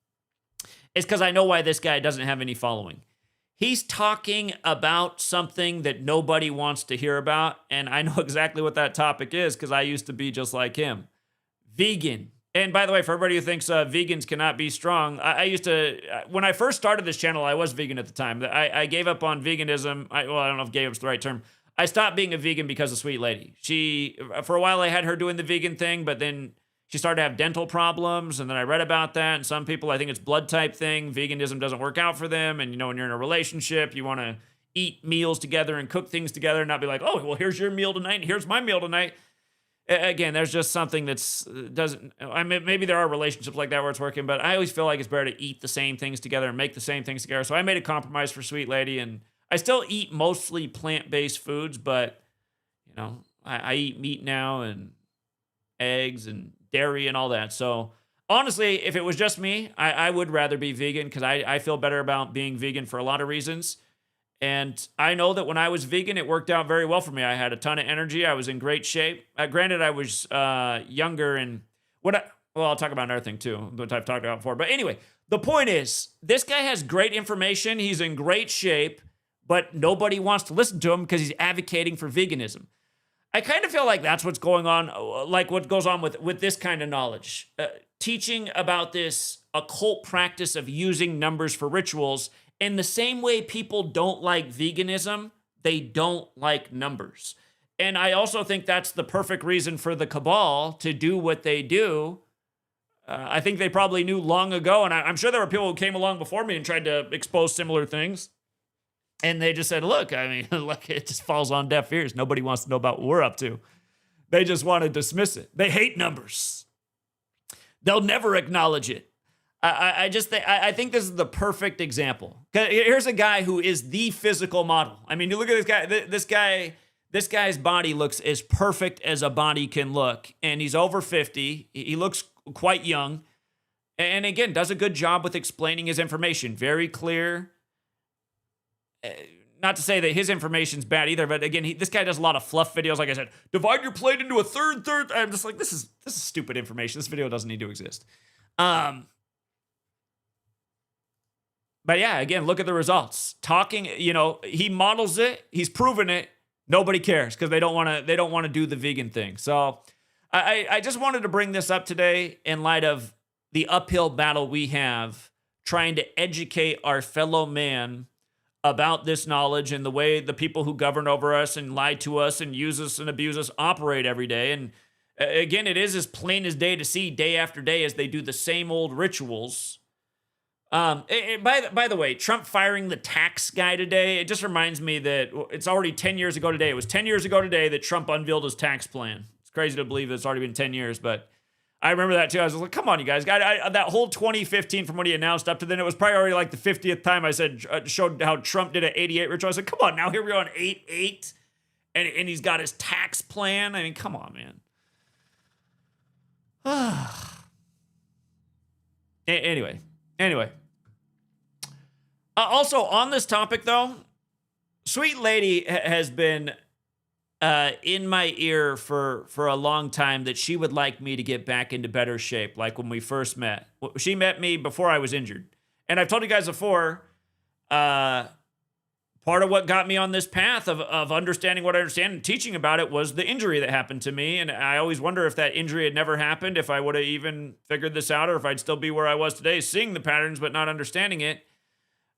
is because I know why this guy doesn't have any following. He's talking about something that nobody wants to hear about, and I know exactly what that topic is because I used to be just like him. Vegan. And by the way, for everybody who thinks vegans cannot be strong, I used to, when I first started this channel, I was vegan at the time. I gave up on veganism. I don't know if gave up's the right term. I stopped being a vegan because of Sweet Lady. For a while, I had her doing the vegan thing, but then she started to have dental problems, and then I read about that, and some people, I think it's blood type thing. Veganism doesn't work out for them, and when you're in a relationship, you want to eat meals together and cook things together and not be like, oh, well, here's your meal tonight, and here's my meal tonight. Again, there's just something maybe there are relationships like that where it's working, but I always feel like it's better to eat the same things together and make the same things together. So I made a compromise for Sweet Lady, and I still eat mostly plant-based foods, but, I eat meat now and eggs and dairy and all that. So honestly, if it was just me, I would rather be vegan because I feel better about being vegan for a lot of reasons. And I know that when I was vegan, it worked out very well for me. I had a ton of energy. I was in great shape. Granted, I was younger, and I'll talk about another thing too, that I've talked about before. But anyway, the point is, this guy has great information. He's in great shape, but nobody wants to listen to him because he's advocating for veganism. I kind of feel like that's what's going on, like what goes on with this kind of knowledge. Teaching about this occult practice of using numbers for rituals In the same way people don't like veganism, they don't like numbers. And I also think that's the perfect reason for the cabal to do what they do. I think they probably knew long ago, and I'm sure there were people who came along before me and tried to expose similar things. And they just said, look, I mean, look, it just falls on deaf ears. Nobody wants to know about what we're up to. They just want to dismiss it. They hate numbers. They'll never acknowledge it. I think this is the perfect example. Here's a guy who is the physical model. I mean, you look at this guy. This guy's body looks as perfect as a body can look, and he's over 50. He looks quite young, and again, does a good job with explaining his information. Very clear. Not to say that his information's bad either, but again, this guy does a lot of fluff videos. Like I said, divide your plate into a third. I'm just like, this is stupid information. This video doesn't need to exist. But yeah, again, look at the results. Talking, he models it. He's proven it. Nobody cares because they don't want to do the vegan thing. So I just wanted to bring this up today in light of the uphill battle we have trying to educate our fellow man about this knowledge and the way the people who govern over us and lie to us and use us and abuse us operate every day. And again, it is as plain as day to see day after day as they do the same old rituals. By the way, Trump firing the tax guy today, it just reminds me that it's already 10 years ago today. It was 10 years ago today that Trump unveiled his tax plan. It's crazy to believe it's already been 10 years, but I remember that too. I was like, come on, you guys. That whole 2015 from when he announced up to then, it was probably already like the 50th time I showed how Trump did an 88 ritual. I was like, come on, now here we are on 88, and he's got his tax plan. I mean, come on, man. Anyway. Also, on this topic, though, Sweet Lady has been in my ear for a long time that she would like me to get back into better shape, like when we first met. She met me before I was injured. And I've told you guys before, part of what got me on this path of understanding what I understand and teaching about it was the injury that happened to me. And I always wonder if that injury had never happened, if I would have even figured this out, or if I'd still be where I was today, seeing the patterns but not understanding it.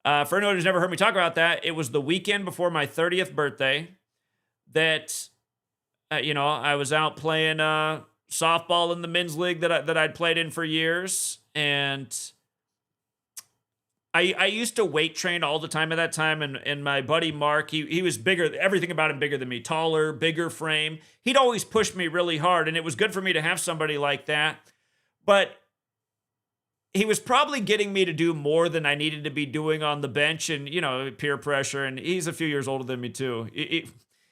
For anyone who's never heard me talk about that, it was the weekend before my 30th birthday that, I was out playing softball in the men's league that I'd played in for years. And I used to weight train all the time at that time. And my buddy Mark, he was bigger, everything about him bigger than me, taller, bigger frame. He'd always pushed me really hard. And it was good for me to have somebody like that. But he was probably getting me to do more than I needed to be doing on the bench and, peer pressure. And he's a few years older than me, too.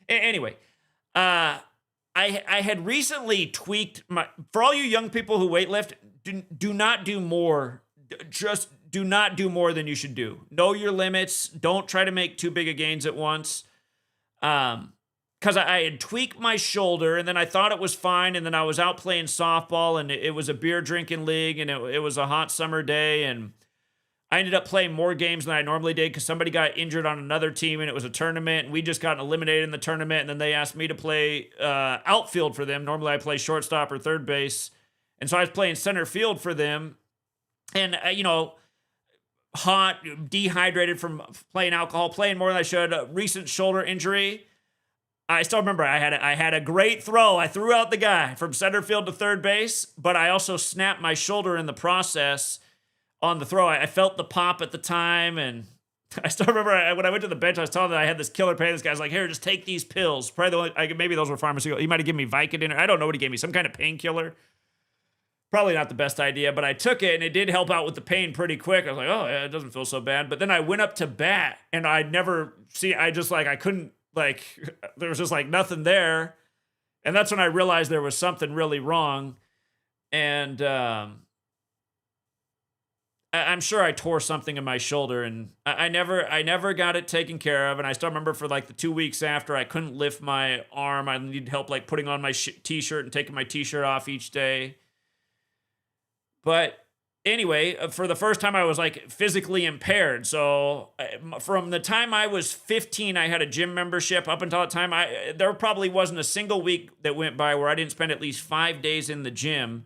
Anyway, I had recently tweaked for all you young people who weightlift, do not do more. Just do not do more than you should do. Know your limits. Don't try to make too big of gains at once. Because I had tweaked my shoulder, and then I thought it was fine, and then I was out playing softball, and it was a beer drinking league, and it was a hot summer day, and I ended up playing more games than I normally did because somebody got injured on another team, and it was a tournament, and we just got eliminated in the tournament, and then they asked me to play outfield for them. Normally I play shortstop or third base, and so I was playing center field for them, and, hot, dehydrated from playing alcohol, playing more than I should, recent shoulder injury. I still remember I had a great throw. I threw out the guy from center field to third base, but I also snapped my shoulder in the process on the throw. I felt the pop at the time, and I still remember when I went to the bench, I was telling them I had this killer pain. This guy's like, here, just take these pills. Probably maybe those were pharmaceutical. He might have given me Vicodin, or I don't know what he gave me, some kind of painkiller. Probably not the best idea, but I took it, and it did help out with the pain pretty quick. I was like, oh, yeah, it doesn't feel so bad. But then I went up to bat, and I couldn't, there was just nothing there. And that's when I realized there was something really wrong. And I'm sure I tore something in my shoulder, and I never got it taken care of. And I still remember for the 2 weeks after, I couldn't lift my arm. I needed help putting on my t-shirt and taking my t-shirt off each day. But anyway, for the first time I was physically impaired. So from the time I was 15, I had a gym membership. Up until that time, there probably wasn't a single week that went by where I didn't spend at least 5 days in the gym.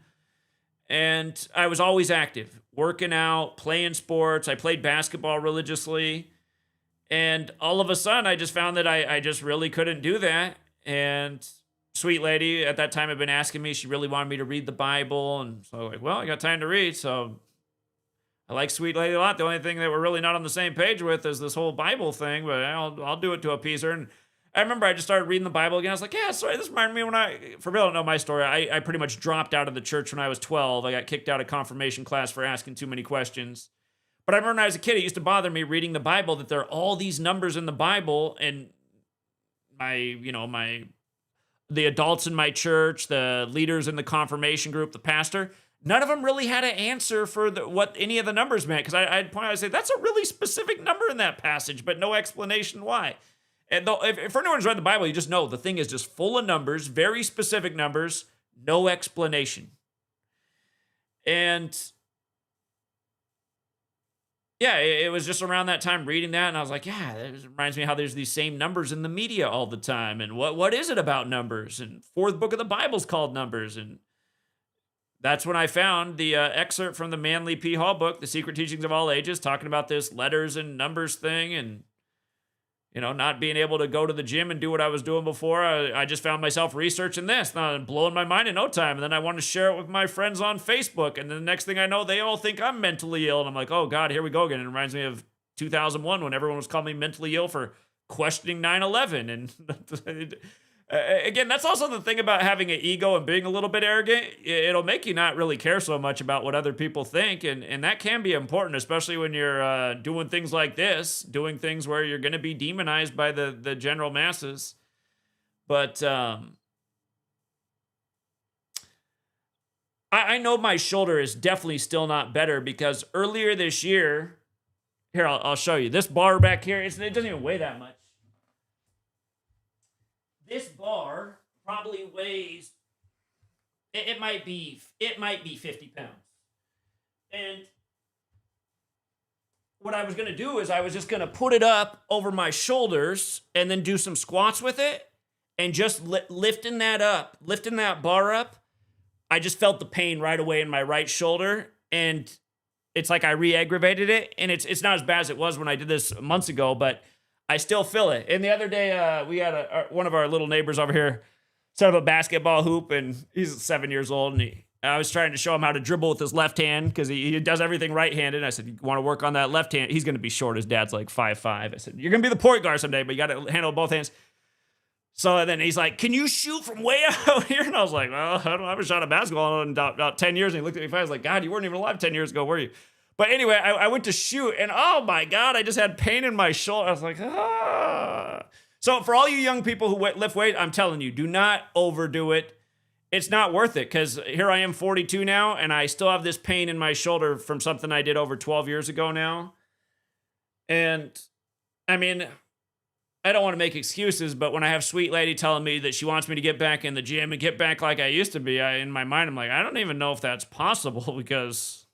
And I was always active. working out, playing sports. I played basketball religiously. And all of a sudden, I just found that I just really couldn't do that. And sweet lady at that time had been asking me, she really wanted me to read the Bible. And so, like, well, I got time to read. So I like sweet lady a lot. The only thing that we're really not on the same page with is this whole Bible thing, but I'll do it to appease her. And I remember I just started reading the Bible again. I was like, yeah, sorry, this reminded me when for real, don't know my story. I pretty much dropped out of the church when I was 12. I got kicked out of confirmation class for asking too many questions. But I remember when I was a kid, it used to bother me reading the Bible that there are all these numbers in the Bible, and the adults in my church, the leaders in the confirmation group, the pastor, none of them really had an answer for what any of the numbers meant. Because I'd point out, I'd say, that's a really specific number in that passage, but no explanation why. And though, if anyone's read the Bible, you just know the thing is just full of numbers, very specific numbers, no explanation. And yeah, it was just around that time reading that, and I was like, yeah, that reminds me how there's these same numbers in the media all the time, and what is it about numbers? And fourth book of the Bible's called Numbers, and that's when I found the excerpt from the Manly P. Hall book, The Secret Teachings of All Ages, talking about this letters and numbers thing, and not being able to go to the gym and do what I was doing before. I just found myself researching this, blowing my mind in no time. And then I wanted to share it with my friends on Facebook. And then the next thing I know, they all think I'm mentally ill. And I'm like, oh God, here we go again. It reminds me of 2001 when everyone was calling me mentally ill for questioning 9/11. And again, that's also the thing about having an ego and being a little bit arrogant. It'll make you not really care so much about what other people think. And that can be important, especially when you're doing things like this, doing things where you're going to be demonized by the general masses. But I know my shoulder is definitely still not better because earlier this year, here, I'll show you. This bar back here, it doesn't even weigh that much. This bar probably weighs, it might be 50 pounds. And what I was going to do is I was just going to put it up over my shoulders and then do some squats with it. And just lifting that bar up, I just felt the pain right away in my right shoulder. And it's like I re-aggravated it. And it's not as bad as it was when I did this months ago, but I still feel it. And the other day, we had one of our little neighbors over here set up a basketball hoop, and he's 7 years old, and I was trying to show him how to dribble with his left hand because he does everything right-handed. I said, you want to work on that left hand? He's going to be short. His dad's like 5'5". I said, you're going to be the point guard someday, but you got to handle both hands. So then he's like, can you shoot from way out here? And I was like, well, I haven't shot a basketball in about 10 years. And he looked at me funny. I was like, God, you weren't even alive 10 years ago, were you? But anyway, I went to shoot, and oh my God, I just had pain in my shoulder. I was like, ah. So for all you young people who lift weight, I'm telling you, do not overdo it. It's not worth it, because here I am 42 now, and I still have this pain in my shoulder from something I did over 12 years ago now. And I mean, I don't want to make excuses, but when I have sweet lady telling me that she wants me to get back in the gym and get back like I used to be, in my mind, I'm like, I don't even know if that's possible, because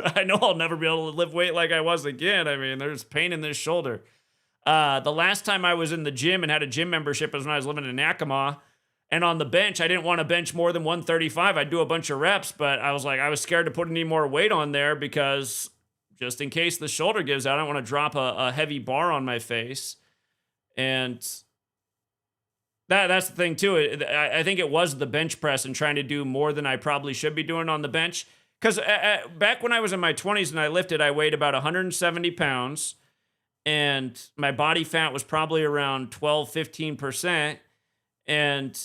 I know I'll never be able to lift weight like I was again. I mean, there's pain in this shoulder. The last time I was in the gym and had a gym membership was when I was living in Yakima. And on the bench, I didn't want to bench more than 135. I'd do a bunch of reps, but I was scared to put any more weight on there because just in case the shoulder gives out, I don't want to drop a heavy bar on my face. And that's the thing too. I think it was the bench press and trying to do more than I probably should be doing on the bench. Because back when I was in my 20s and I lifted, I weighed about 170 pounds. And my body fat was probably around 15%. And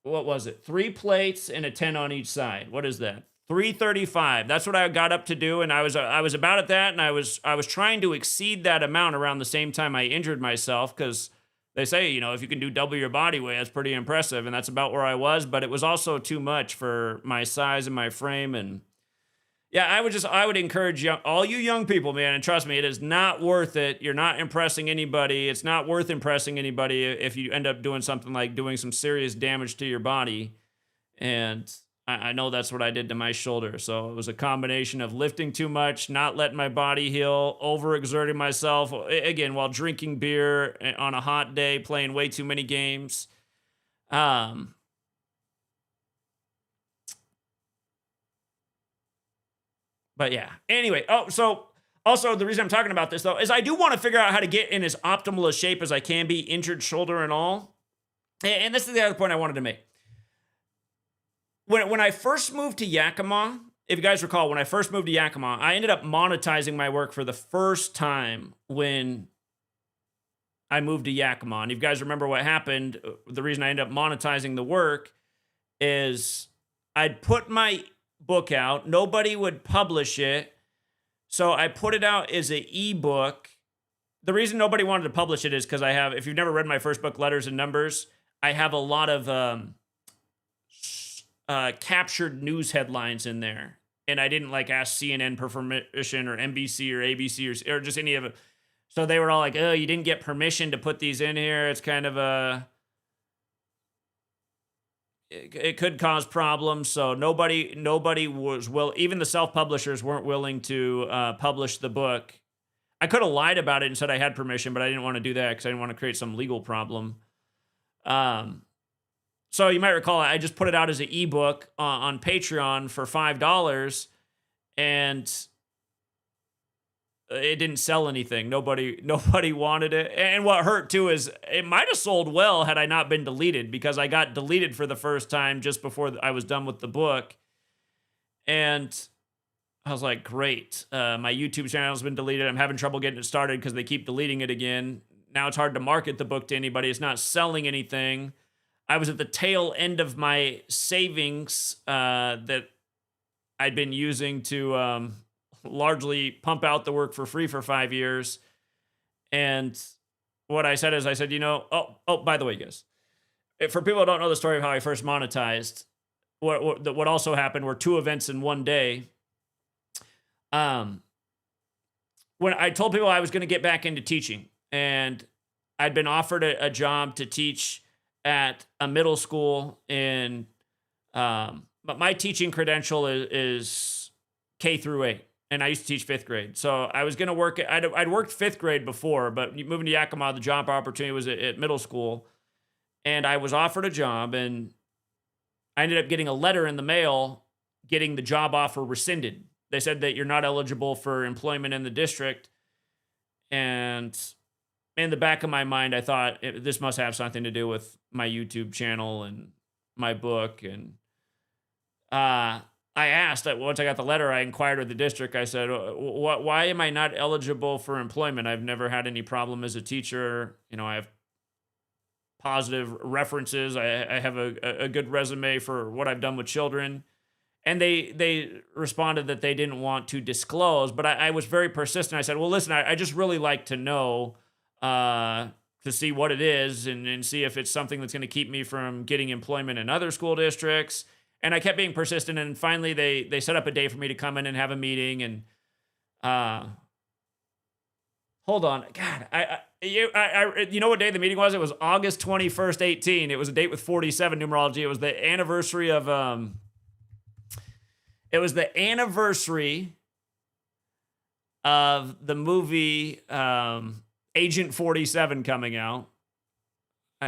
what was it? 3 plates and a 10 on each side. What is that? 335. That's what I got up to do. And I was about at that. And I was trying to exceed that amount around the same time I injured myself, because they say, if you can do double your body weight, that's pretty impressive. And that's about where I was. But it was also too much for my size and my frame. And yeah, I would encourage all you young people, man, and trust me, it is not worth it. You're not impressing anybody. It's not worth impressing anybody if you end up doing something like doing some serious damage to your body. And I know that's what I did to my shoulder. So it was a combination of lifting too much, not letting my body heal, overexerting myself, again, while drinking beer on a hot day, playing way too many games. But yeah. Anyway, so also the reason I'm talking about this though is I do want to figure out how to get in as optimal a shape as I can be, injured shoulder and all. And this is the other point I wanted to make. When I first moved to Yakima, if you guys recall, when I first moved to Yakima, I ended up monetizing my work for the first time when I moved to Yakima. And if you guys remember what happened, the reason I ended up monetizing the work is I'd put my book out, nobody would publish it, so I put it out as an ebook. The reason nobody wanted to publish it is because I have, if you've never read my first book, Letters and Numbers, I have a lot of captured news headlines in there. And I didn't like ask CNN for permission or NBC or ABC or just any of it. So they were all like, oh, you didn't get permission to put these in here. It's kind of it could cause problems. So nobody was even the self-publishers weren't willing to publish the book. I could have lied about it and said I had permission, but I didn't want to do that because I didn't want to create some legal problem. So you might recall I just put it out as an ebook on Patreon for $5, and it didn't sell anything. Nobody wanted it. And what hurt too is it might have sold well had I not been deleted, because I got deleted for the first time just before I was done with the book. And I was like, great. My YouTube channel's been deleted. I'm having trouble getting it started because they keep deleting it again. Now it's hard to market the book to anybody. It's not selling anything. I was at the tail end of my savings that I'd been using to largely pump out the work for free for 5 years. And what I said is, by the way, guys, for people who don't know the story of how I first monetized, what also happened were two events in one day. When I told people I was going to get back into teaching, and I'd been offered a job to teach at a middle school but my teaching credential is K through 8. And I used to teach 5th grade. So I was going to work, I'd worked 5th grade before, but moving to Yakima, the job opportunity was at middle school. And I was offered a job, and I ended up getting a letter in the mail getting the job offer rescinded. They said that you're not eligible for employment in the district. And in the back of my mind, I thought this must have something to do with my YouTube channel and my book. And I asked, once I got the letter, I inquired with the district. I said, why am I not eligible for employment? I've never had any problem as a teacher. I have positive references. I have a good resume for what I've done with children. And they responded that they didn't want to disclose, but I was very persistent. I said, well, listen, I just really like to know to see what it is and see if it's something that's going to keep me from getting employment in other school districts. And I kept being persistent, and finally they set up a day for me to come in and have a meeting. And hold on, God, you know what day the meeting was? It was August 21st, 18. It was a date with 47 numerology. It was the anniversary of the movie Agent 47 coming out.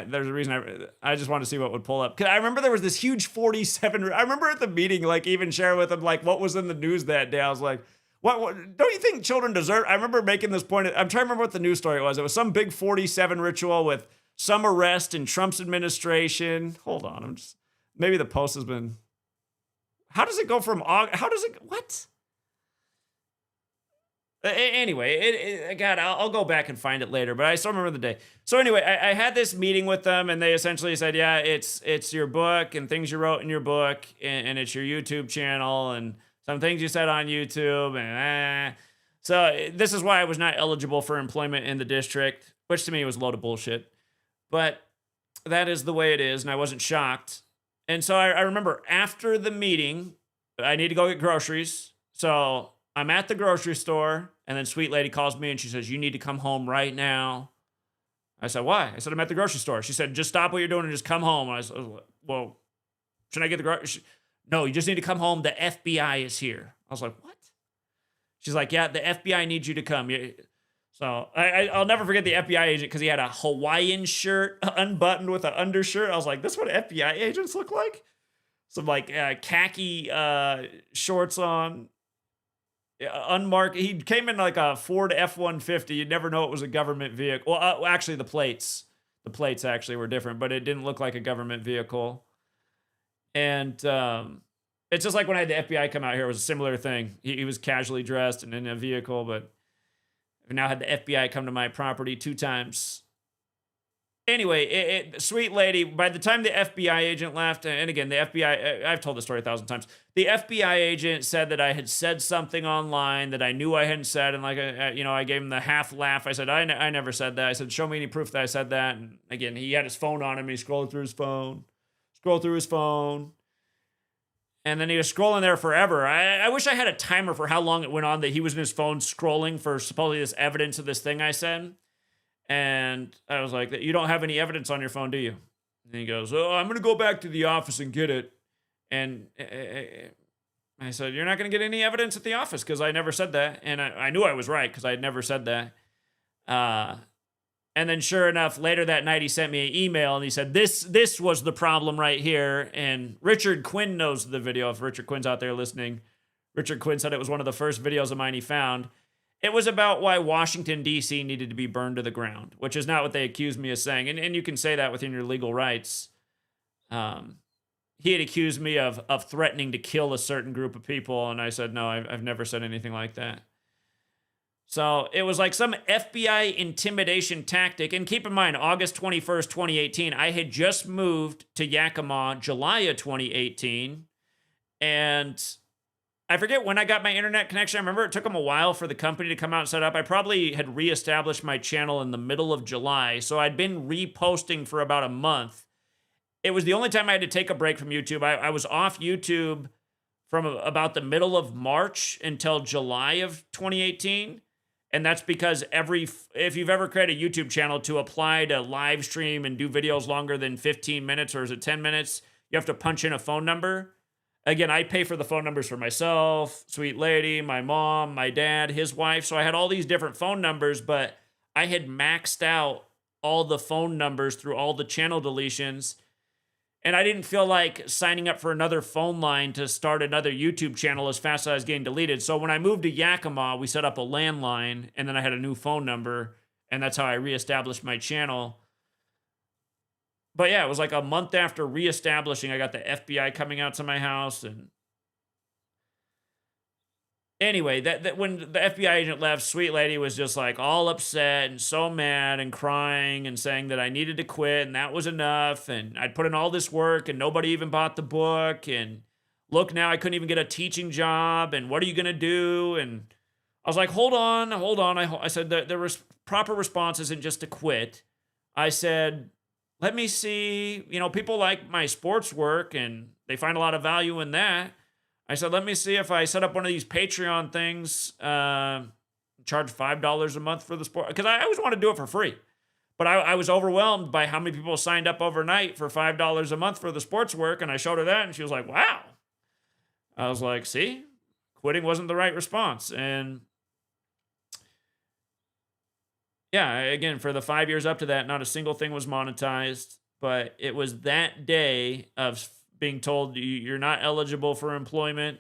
There's a reason I just wanted to see what would pull up. Because I remember there was this huge 47. I remember at the meeting, like, even sharing with them, like, what was in the news that day. I was like, what don't you think children deserve? I remember making this point. I'm trying to remember what the news story was. It was some big 47 ritual with some arrest in Trump's administration. Hold on. Maybe the post has been. How does it go from what? Anyway, God, I'll go back and find it later, but I still remember the day. So anyway, I had this meeting with them, and they essentially said, yeah, it's your book and things you wrote in your book, and it's your YouTube channel and some things you said on YouTube. So this is why I was not eligible for employment in the district, which to me was a load of bullshit. But that is the way it is, and I wasn't shocked. And so I remember after the meeting, I need to go get groceries. So I'm at the grocery store, and then Sweet Lady calls me, and she says, you need to come home right now. I said, why? I said, I'm at the grocery store. She said, just stop what you're doing and just come home. And I said, well, should I get the grocery? No, you just need to come home. The FBI is here. I was like, what? She's like, yeah, the FBI needs you to come. So I'll never forget the FBI agent because he had a Hawaiian shirt unbuttoned with an undershirt. I was like, this is what FBI agents look like? Some like khaki shorts on. unmarked. He came in like a Ford F-150. You'd never know it was a government vehicle. Well, actually, the plates actually were different, but it didn't look like a government vehicle. And it's just like when I had the FBI come out here, it was a similar thing. He was casually dressed and in a vehicle, but I've now had the FBI come to my property 2 times. Anyway, sweet lady, by the time the FBI agent left, and again, the FBI, I've told the story 1,000 times. The FBI agent said that I had said something online that I knew I hadn't said. And like, I gave him the half laugh. I said, I never said that. I said, show me any proof that I said that. And again, he had his phone on him. He scrolled through his phone. And then he was scrolling there forever. I wish I had a timer for how long it went on that he was in his phone scrolling for supposedly this evidence of this thing I said. And I was like, you don't have any evidence on your phone, do you? And he goes, oh, I'm going to go back to the office and get it. And I said, you're not going to get any evidence at the office because I never said that. And I knew I was right because I had never said that. And then sure enough, later that night, he sent me an email and he said, this was the problem right here. And Richard Quinn knows the video. If Richard Quinn's out there listening, Richard Quinn said it was one of the first videos of mine he found. It was about why Washington, D.C. needed to be burned to the ground, which is not what they accused me of saying. And you can say that within your legal rights. He had accused me of threatening to kill a certain group of people. And I said, no, I've never said anything like that. So it was like some FBI intimidation tactic. And keep in mind, August 21st, 2018, I had just moved to Yakima, July of 2018. And I forget when I got my internet connection. I remember it took them a while for the company to come out and set up. I probably had reestablished my channel in the middle of July. So I'd been reposting for about a month. It was the only time I had to take a break from YouTube. I was off YouTube from about the middle of March until July of 2018. And that's because if you've ever created a YouTube channel to apply to live stream and do videos longer than 15 minutes, or is it 10 minutes, you have to punch in a phone number. Again, I pay for the phone numbers for myself, sweet lady, my mom, my dad, his wife. So I had all these different phone numbers, but I had maxed out all the phone numbers through all the channel deletions. And I didn't feel like signing up for another phone line to start another YouTube channel as fast as I was getting deleted. So when I moved to Yakima, we set up a landline, and then I had a new phone number, and that's how I reestablished my channel. But yeah, it was like a month after reestablishing, I got the FBI coming out to my house. And anyway, that when the FBI agent left, sweet lady was just like all upset and so mad and crying and saying that I needed to quit and that was enough. And I'd put in all this work and nobody even bought the book. And look, now I couldn't even get a teaching job. And what are you going to do? And I was like, hold on. I said that the proper response isn't just to quit. I said, let me see, people like my sports work and they find a lot of value in that. I said, let me see if I set up one of these Patreon things, charge $5 a month for the sport. Because I always want to do it for free. But I was overwhelmed by how many people signed up overnight for $5 a month for the sports work. And I showed her that and she was like, wow. I was like, see, quitting wasn't the right response. And yeah, again, for the 5 years up to that, not a single thing was monetized. But it was that day of being told you're not eligible for employment,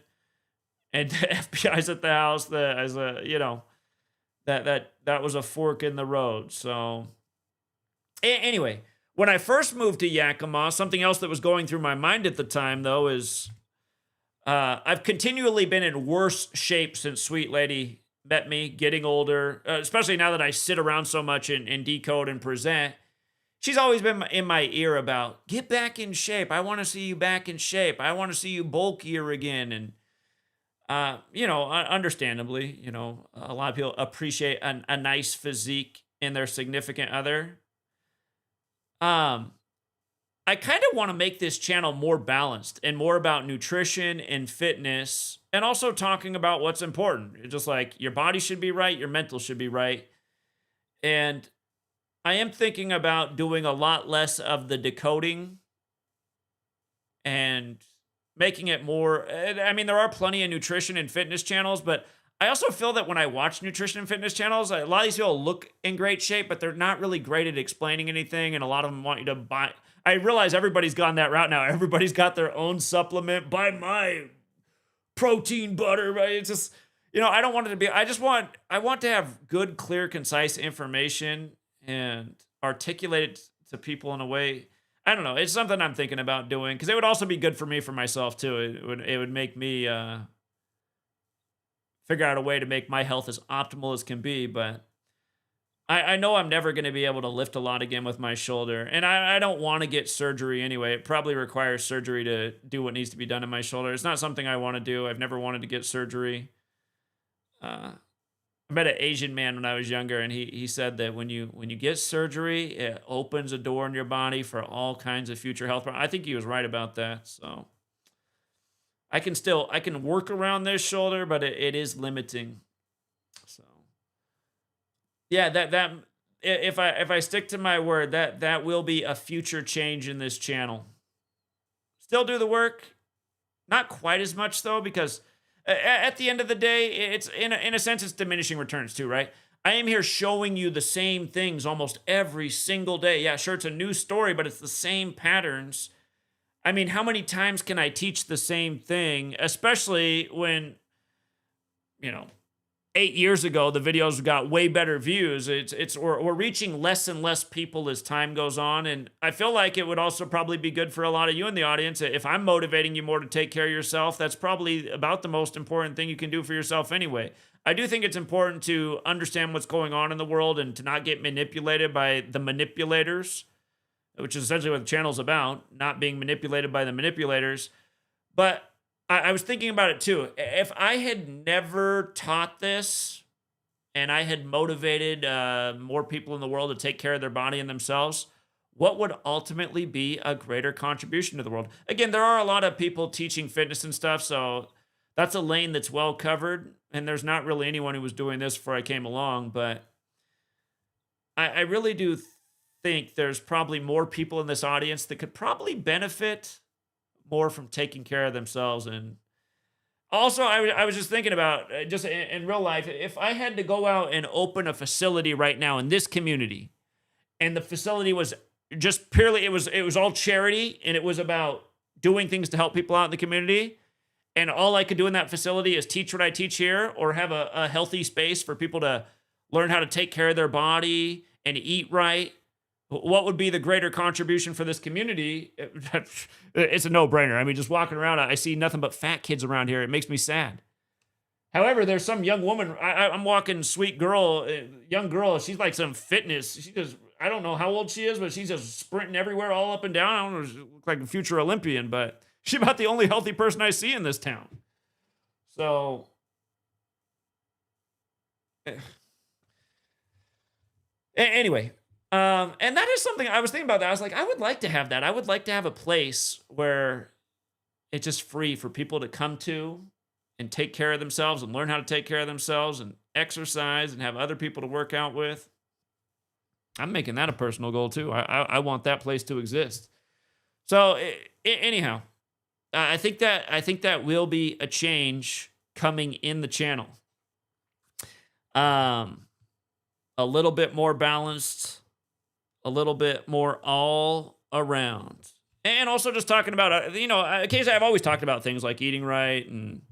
and the FBI's at the house. That was a fork in the road. So anyway, when I first moved to Yakima, something else that was going through my mind at the time, though, is I've continually been in worse shape since Sweet Lady met me, getting older, especially now that I sit around so much and decode and present. She's always been in my ear about, get back in shape. I want to see you back in shape. I want to see you bulkier again. And, understandably, a lot of people appreciate a nice physique in their significant other. I kind of want to make this channel more balanced and more about nutrition and fitness, and also talking about what's important. It's just like your body should be right, your mental should be right. And I am thinking about doing a lot less of the decoding and making it more. I mean, there are plenty of nutrition and fitness channels, but I also feel that when I watch nutrition and fitness channels, a lot of these people look in great shape, but they're not really great at explaining anything. And a lot of them want you to buy. I realize everybody's gone that route now. Everybody's got their own supplement. Buy my protein butter, right? It's just, I don't want it to be, I want to have good, clear, concise information and articulate it to people in a way. I don't know. It's something I'm thinking about doing because it would also be good for me, for myself too. It would make me figure out a way to make my health as optimal as can be. But I know I'm never going to be able to lift a lot again with my shoulder. And I don't want to get surgery anyway. It probably requires surgery to do what needs to be done in my shoulder. It's not something I want to do. I've never wanted to get surgery. I met an Asian man when I was younger, and he said that when you get surgery, it opens a door in your body for all kinds of future health problems. I think he was right about that. So I can work around this shoulder, but it is limiting. So yeah, that if I stick to my word, that will be a future change in this channel. Still do the work, not quite as much though, because at the end of the day, it's in a sense it's diminishing returns too, right? I am here showing you the same things almost every single day. Yeah, sure, it's a new story, but it's the same patterns. I mean, how many times can I teach the same thing, especially when, you know, 8 years ago, the videos got way better views. We're reaching less and less people as time goes on. And I feel like it would also probably be good for a lot of you in the audience. If I'm motivating you more to take care of yourself, that's probably about the most important thing you can do for yourself anyway. I do think it's important to understand what's going on in the world and to not get manipulated by the manipulators, which is essentially what the channel's about, not being manipulated by the manipulators. But I was thinking about it too. If I had never taught this and I had motivated more people in the world to take care of their body and themselves, what would ultimately be a greater contribution to the world? Again, there are a lot of people teaching fitness and stuff, so that's a lane that's well covered. And there's not really anyone who was doing this before I came along, but I really do think there's probably more people in this audience that could probably benefit more from taking care of themselves. And also, I was just thinking about just in real life, if I had to go out and open a facility right now in this community, and the facility was just purely, it was all charity, and it was about doing things to help people out in the community, and all I could do in that facility is teach what I teach here, or have a healthy space for people to learn how to take care of their body and eat right, what would be the greater contribution for this community? It's a no-brainer. I mean, just walking around, I see nothing but fat kids around here. It makes me sad. However, there's some young woman. I'm walking, sweet girl, young girl. She's like some fitness. She just, I don't know how old she is, but she's just sprinting everywhere, all up and down. I don't know, she looks like a future Olympian, but she's about the only healthy person I see in this town. So, anyway. And that is something I was thinking about that. I was like, I would like to have that. I would like to have a place where it's just free for people to come to and take care of themselves and learn how to take care of themselves and exercise and have other people to work out with. I'm making that a personal goal too. I want that place to exist. So anyhow, I think that will be a change coming in the channel. A little bit more balanced, a little bit more all around. And also just talking about, occasionally I've always talked about things like eating right, and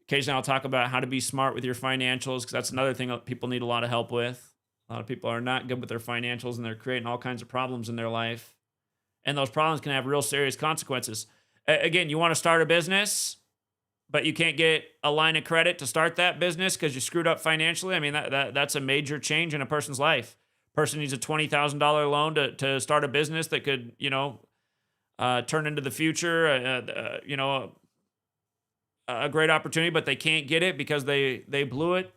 occasionally I'll talk about how to be smart with your financials, because that's another thing that people need a lot of help with. A lot of people are not good with their financials, and they're creating all kinds of problems in their life. And those problems can have real serious consequences. Again, you want to start a business, but you can't get a line of credit to start that business because you screwed up financially. I mean, that's a major change in a person's life. Person needs a $20,000 loan to start a business that could, turn into the future, a great opportunity, but they can't get it because they blew it.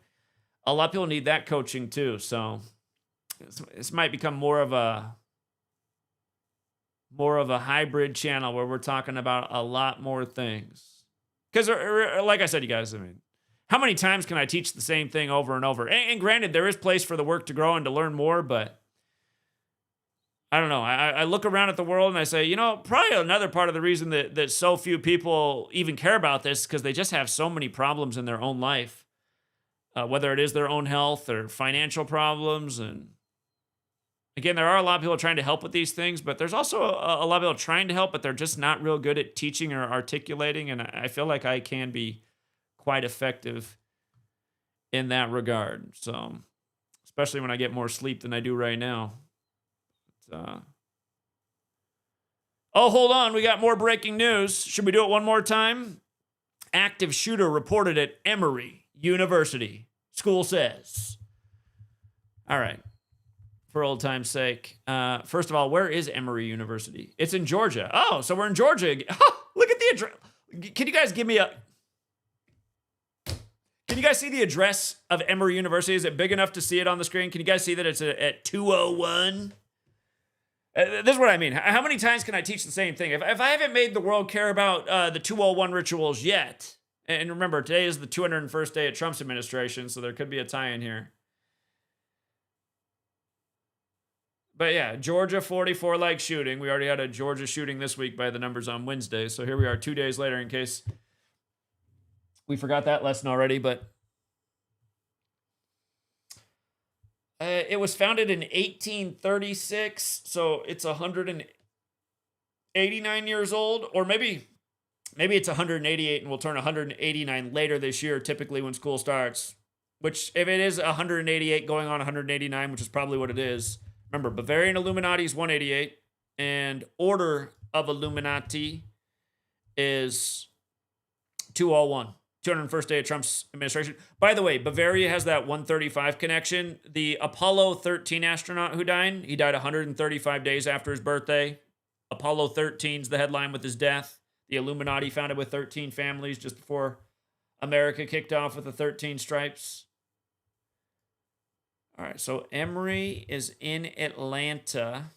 A lot of people need that coaching too. So this might become more of a hybrid channel where we're talking about a lot more things. Because, like I said, you guys, I mean, how many times can I teach the same thing over and over? And granted, there is place for the work to grow and to learn more, but I don't know. I look around at the world and I say, probably another part of the reason that so few people even care about this is because they just have so many problems in their own life, whether it is their own health or financial problems. And again, there are a lot of people trying to help with these things, but there's also a lot of people trying to help, but they're just not real good at teaching or articulating. And I feel like I can be quite effective in that regard. So, especially when I get more sleep than I do right now. Oh, hold on. We got more breaking news. Should we do it one more time? Active shooter reported at Emory University. School says. All right. For old time's sake. First of all, where is Emory University? It's in Georgia. Oh, so we're in Georgia. Look at the address. Can you guys give me a... Can you guys see the address of Emory University? Is it big enough to see it on the screen? Can you guys see that it's at 201? This is what I mean. How many times can I teach the same thing? If I haven't made the world care about the 201 rituals yet, and remember, today is the 201st day of Trump's administration, so there could be a tie-in here. But yeah, Georgia 44 like shooting. We already had a Georgia shooting this week by the numbers on Wednesday, so here we are 2 days later in case we forgot that lesson already, but it was founded in 1836, so it's 189 years old, or maybe it's 188 and we'll turn 189 later this year, typically when school starts, which if it is 188 going on 189, which is probably what it is. Remember, Bavarian Illuminati is 188, and Order of Illuminati is 201. 201st day of Trump's administration. By the way, Bavaria has that 135 connection. The Apollo 13 astronaut who died, he died 135 days after his birthday. Apollo 13's the headline with his death. The Illuminati founded with 13 families just before America kicked off with the 13 stripes. All right, so Emory is in Atlanta.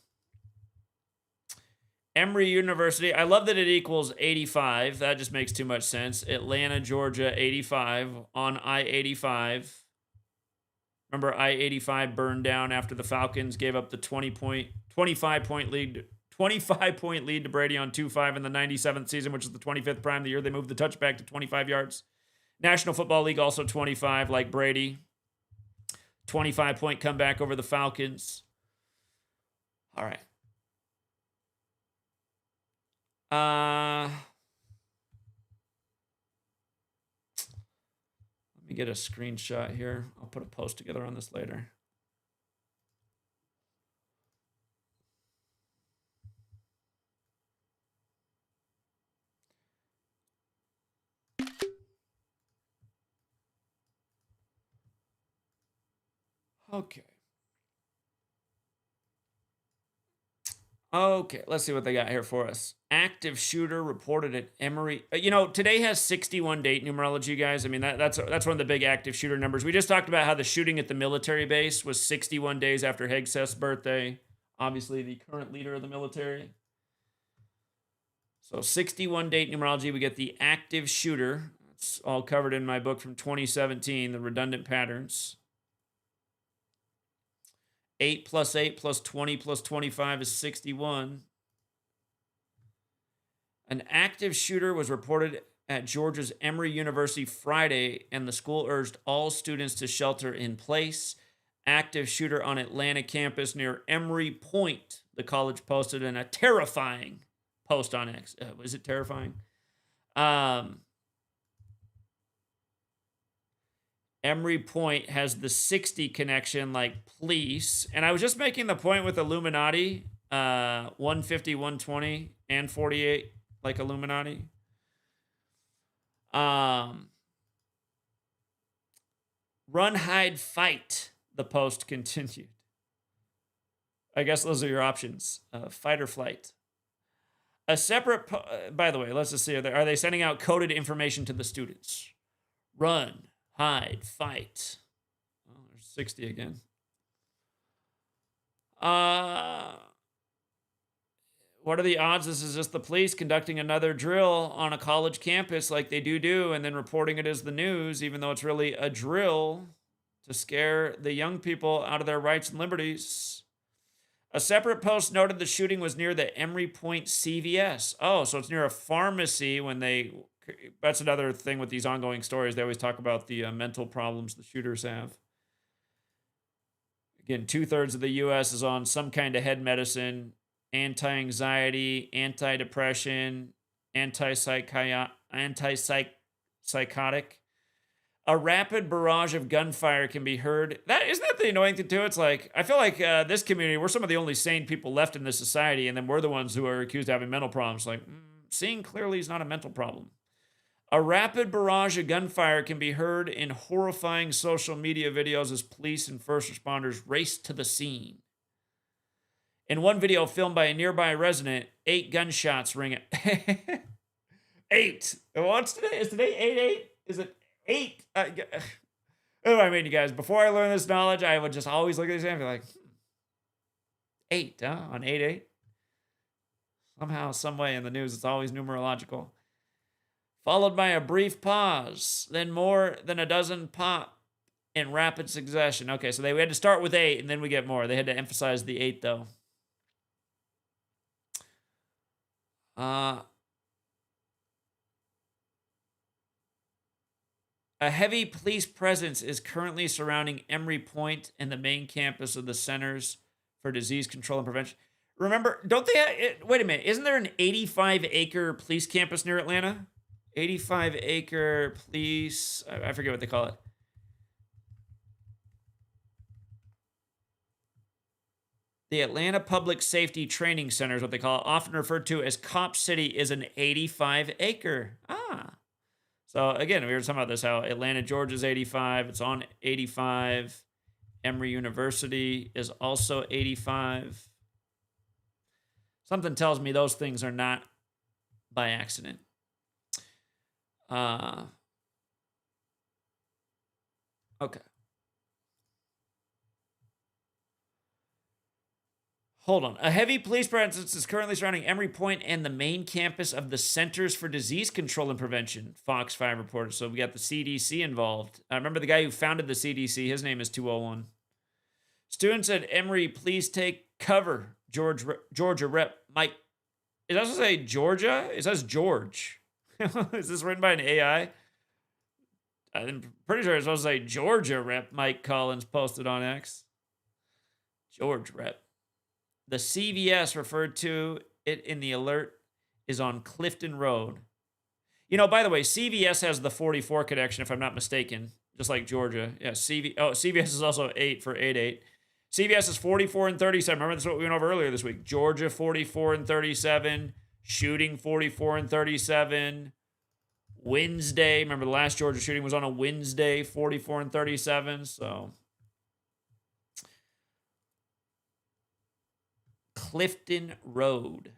Emory University, I love that it equals 85. That just makes too much sense. Atlanta, Georgia, 85 on I-85. Remember, I-85 burned down after the Falcons gave up the 25-point lead to Brady on 2-5 in the 97th season, which is the 25th prime, the year they moved the touchback to 25 yards. National Football League also 25, like Brady. 25-point comeback over the Falcons. All right. Let me get a screenshot here. I'll put a post together on this later. Okay. Okay, let's see what they got here for us. Active shooter reported at Emory. Today has 61 date numerology, guys. I mean, that's one of the big active shooter numbers. We just talked about how the shooting at the military base was 61 days after Hegseth's birthday. Obviously, the current leader of the military. So 61 date numerology, we get the active shooter. It's all covered in my book from 2017, The Redundant Patterns. 8 plus 8 plus 20 plus 25 is 61. An active shooter was reported at Georgia's Emory University Friday, and the school urged all students to shelter in place. Active shooter on Atlanta campus near Emory Point. The college posted in a terrifying post on X. Was it terrifying? Emory Point has the 60 connection like police. And I was just making the point with Illuminati, 150, 120, and 48 like Illuminati. Run, hide, fight, the post continued. I guess those are your options. Fight or flight. A separate, by the way, let's just see, are they sending out coded information to the students? Run, hide, fight. Oh, there's 60 again. What are the odds this is just the police conducting another drill on a college campus like they do, and then reporting it as the news, even though it's really a drill to scare the young people out of their rights and liberties? A separate post noted the shooting was near the Emory Point CVS. Oh, so it's near a pharmacy when they... That's another thing with these ongoing stories. They always talk about the mental problems the shooters have. Again, 2/3 of the U.S. is on some kind of head medicine, anti-anxiety, anti-depression, antipsychotic. A rapid barrage of gunfire can be heard. Isn't that the annoying thing too? It's like I feel like this community, we're some of the only sane people left in this society, and then we're the ones who are accused of having mental problems. Like seeing clearly is not a mental problem. A rapid barrage of gunfire can be heard in horrifying social media videos as police and first responders race to the scene. In one video filmed by a nearby resident, 8 gunshots ring. 8. What's today? Is today 8/8? Is it 8? I mean, you guys, before I learned this knowledge, I would just always look at this and be like, 8, huh? On 8/8? Somehow, some way in the news, it's always numerological. Followed by a brief pause, then more than a dozen pop in rapid succession. Okay, so we had to start with 8, and then we get more. They had to emphasize the 8, though. A heavy police presence is currently surrounding Emory Point and the main campus of the Centers for Disease Control and Prevention. Remember, don't they wait a minute, isn't there an 85-acre police campus near Atlanta? 85-acre police, I forget what they call it. The Atlanta Public Safety Training Center is what they call it, often referred to as Cop City, is an 85-acre. So again, we were talking about this, how Atlanta, Georgia is 85. It's on 85. Emory University is also 85. Something tells me those things are not by accident. Okay. Hold on. A heavy police presence is currently surrounding Emory Point and the main campus of the Centers for Disease Control and Prevention, Fox 5 reported. So we got the CDC involved. I remember the guy who founded the CDC. His name is 201. Students at Emory, please take cover. Georgia Rep Mike. It doesn't say Georgia. It says George. Is this written by an AI? I'm pretty sure it's supposed to say Georgia Rep Mike Collins posted on X. George Rep. The CVS referred to it in the alert is on Clifton Road. You know, by the way, CVS has the 44 connection, if I'm not mistaken, just like Georgia. Yeah, CVS is also 8 for 8/8. CVS is 44 and 37. Remember, that's what we went over earlier this week. Georgia 44 and 37. Shooting 44 and 37. Wednesday, remember the last Georgia shooting was on a Wednesday, 44 and 37. So Clifton Road.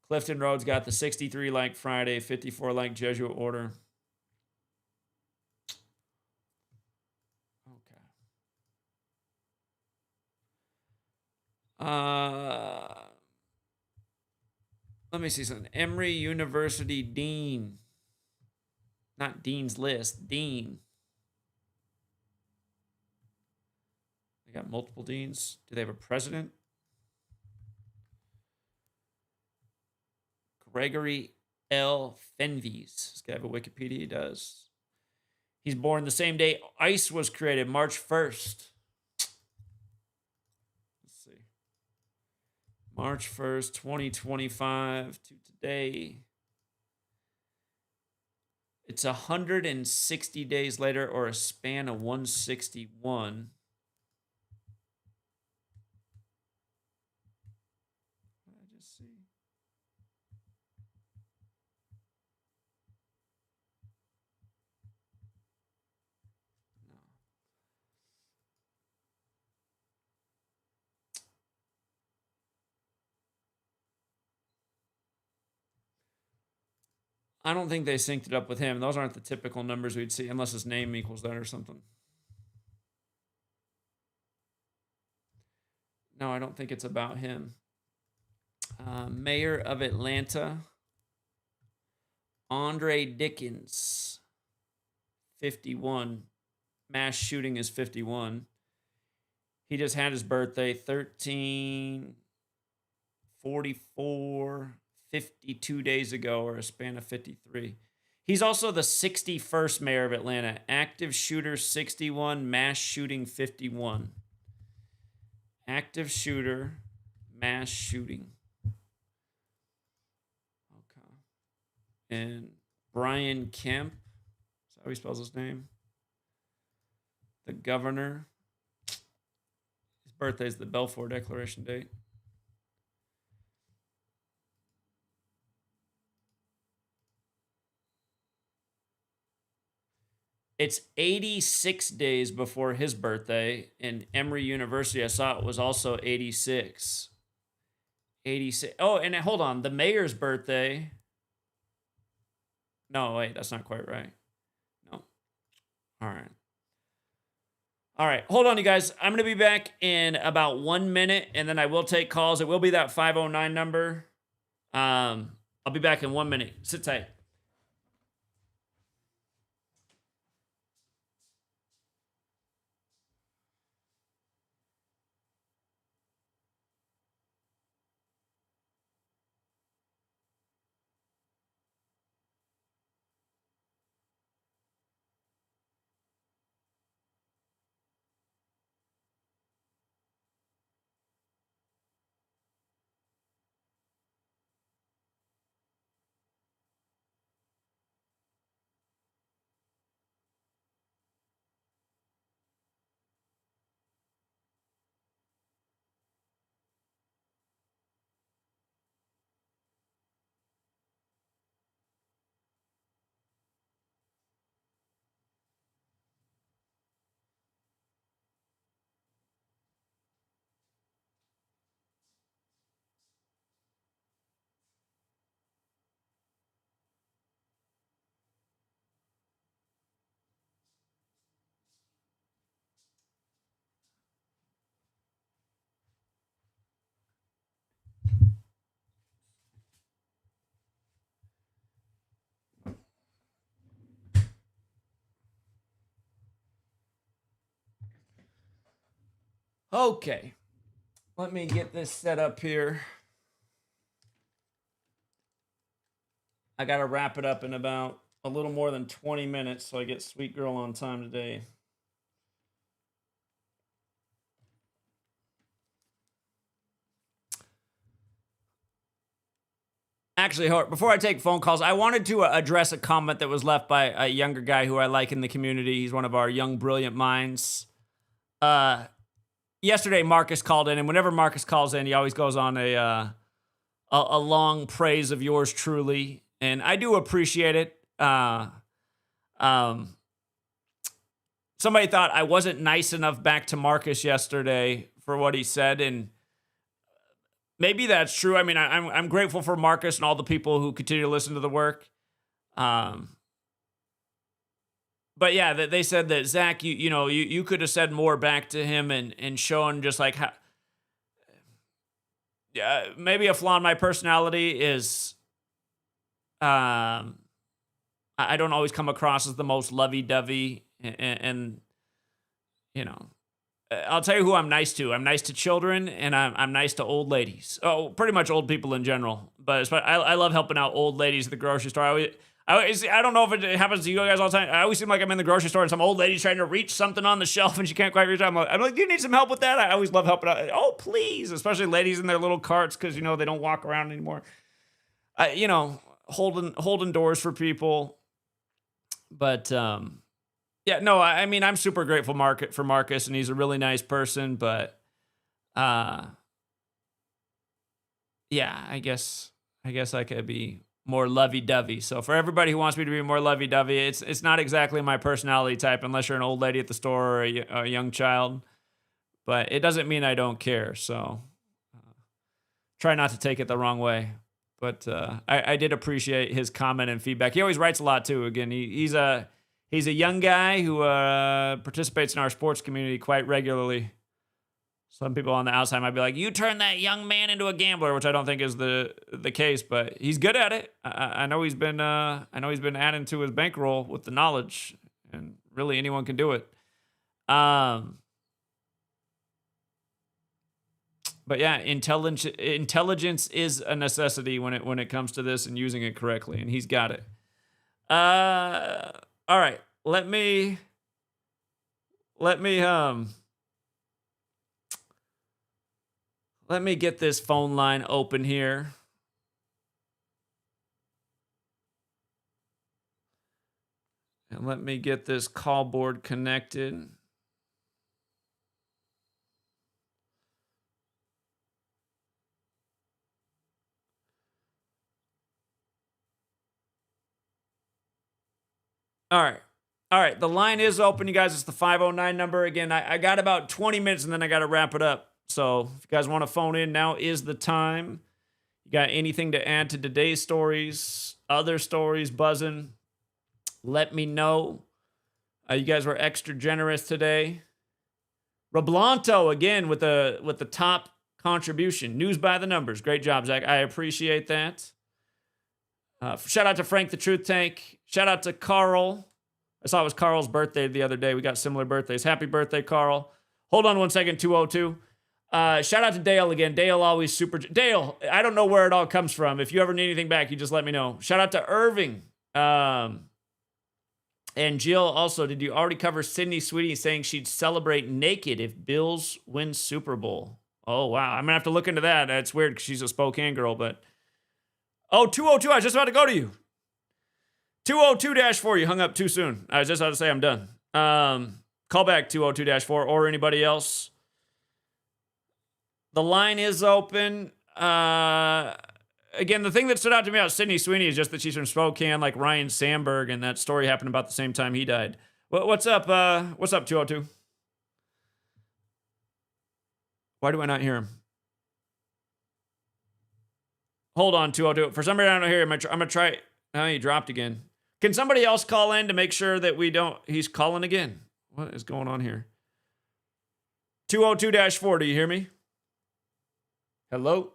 Clifton Road's got the 63 like Friday, 54 like Jesuit order. Okay. Let me see something. Emory University Dean. Not Dean's List, Dean. They got multiple deans. Do they have a president? Gregory L. Fenves. This guy have a Wikipedia? He does. He's born the same day ICE was created, March 1st. Let's see. March 1st, 2025 to today. It's 160 days later, or a span of 161. What did I just see? No. I don't think they synced it up with him. Those aren't the typical numbers we'd see, unless his name equals that or something. No, I don't think it's about him. Mayor of Atlanta, Andre Dickens, 51. Mass shooting is 51. He just had his birthday, 13/44, 52 days ago, or a span of 53. He's also the 61st mayor of Atlanta. Active shooter 61, mass shooting 51. Active shooter, mass shooting. Okay. and Brian Kemp. That's how he spells his name. The governor. His birthday is the Balfour Declaration date. It's 86 days before his birthday, and Emory University, I saw it was also 86. 86. Oh, and hold on. The mayor's birthday. No, wait, that's not quite right. No. All right. All right. Hold on, you guys. I'm going to be back in about 1 minute, and then I will take calls. It will be that 509 number. I'll be back in 1 minute. Sit tight. Okay. Let me get this set up here. I got to wrap it up in about a little more than 20 minutes so I get Sweet Girl on time today. Actually, before I take phone calls, I wanted to address a comment that was left by a younger guy who I like in the community. He's one of our young, brilliant minds. Yesterday, Marcus called in, and whenever Marcus calls in, he always goes on a long praise of yours truly, and I do appreciate it. Somebody thought I wasn't nice enough back to Marcus yesterday for what he said, and maybe that's true. I mean, I'm grateful for Marcus and all the people who continue to listen to the work. But yeah, they said that Zach, you could have said more back to him and shown just like how. Yeah, maybe a flaw in my personality is, I don't always come across as the most lovey-dovey, and I'll tell you who I'm nice to. I'm nice to children, and I'm nice to old ladies. Oh, pretty much old people in general. But I love helping out old ladies at the grocery store. I don't know if it happens to you guys all the time. I always seem like I'm in the grocery store and some old lady's trying to reach something on the shelf and she can't quite reach it. I'm like, do you need some help with that? I always love helping out. Oh, please. Especially ladies in their little carts because, they don't walk around anymore. Holding doors for people. But, yeah, no, I mean, I'm super grateful for Marcus, and he's a really nice person. But, yeah, I guess I could be more lovey-dovey. So for everybody who wants me to be more lovey-dovey, it's not exactly my personality type unless you're an old lady at the store or a young child. But it doesn't mean I don't care. So try not to take it the wrong way. But I did appreciate his comment and feedback. He always writes a lot too. Again, he's a young guy who participates in our sports community quite regularly. Some people on the outside might be like, "You turned that young man into a gambler," which I don't think is the case, but he's good at it. I know he's been adding to his bankroll with the knowledge, and really anyone can do it. But yeah, intelligence is a necessity when it comes to this and using it correctly, and he's got it. All right, let me get this phone line open here. And let me get this call board connected. All right. All right. The line is open, you guys. It's the 509 number. Again, I got about 20 minutes and then I got to wrap it up. So if you guys want to phone in, now is the time. You got anything to add to today's stories, other stories buzzing? Let me know. You guys were extra generous today. Roblanto again with the top contribution. News by the numbers. Great job, Zach. I appreciate that. Shout out to Frank the Truth Tank. Shout out to Carl. I saw it was Carl's birthday the other day. We got similar birthdays. Happy birthday, Carl. Hold on one second, 202. Shout out to Dale again. Dale always super. Dale, I don't know where it all comes from. If you ever need anything back, you just let me know. Shout out to Irving. And Jill also, did you already cover Sydney Sweetie saying she'd celebrate naked if Bills win Super Bowl? Oh, wow. I'm going to have to look into that. That's weird because she's a Spokane girl, but. Oh, 202. I was just about to go to you. 202-4. You hung up too soon. I was just about to say I'm done. Call back 202-4 or anybody else. The line is open. Again, the thing that stood out to me about Sydney Sweeney is just that she's from Spokane, like Ryan Sandberg, and that story happened about the same time he died. What's up? What's up, 202? Why do I not hear him? Hold on, 202. For some reason, I don't hear him. I'm going to try. Oh, he dropped again. Can somebody else call in to make sure that we don't... He's calling again. What is going on here? 202-4, do you hear me? Hello?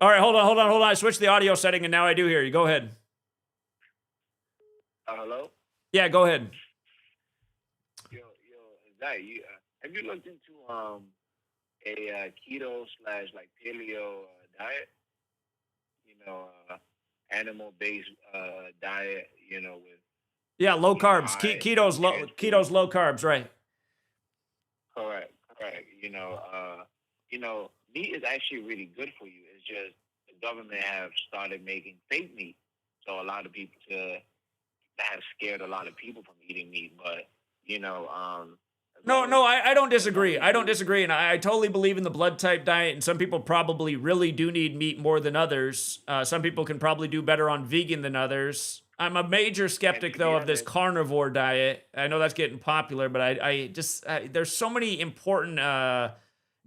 All right, hold on. I switched the audio setting, and now I do hear you. Go ahead. Hello? Yeah, go ahead. Yo, Zai, have you looked into a keto / like paleo diet? Animal-based diet. With low carbs. Keto's low carbs, right? Correct. Meat is actually really good for you. It's just the government have started making fake meat, so a lot of people have scared a lot of people from eating meat. But No, I don't disagree. And I totally believe in the blood type diet, and some people probably really do need meat more than others. Some people can probably do better on vegan than others. I'm a major skeptic, though, of this carnivore diet. I know that's getting popular, but I just there's so many important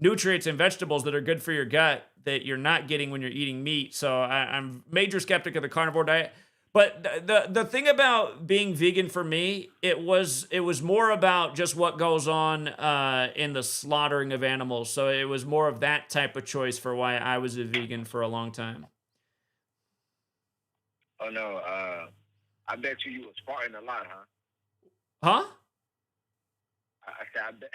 nutrients and vegetables that are good for your gut that you're not getting when you're eating meat. So I'm major skeptic of the carnivore diet. But the thing about being vegan for me, it was more about just what goes on in the slaughtering of animals. So it was more of that type of choice for why I was a vegan for a long time. Oh no, I bet you were Spartan a lot, huh? Huh? I said,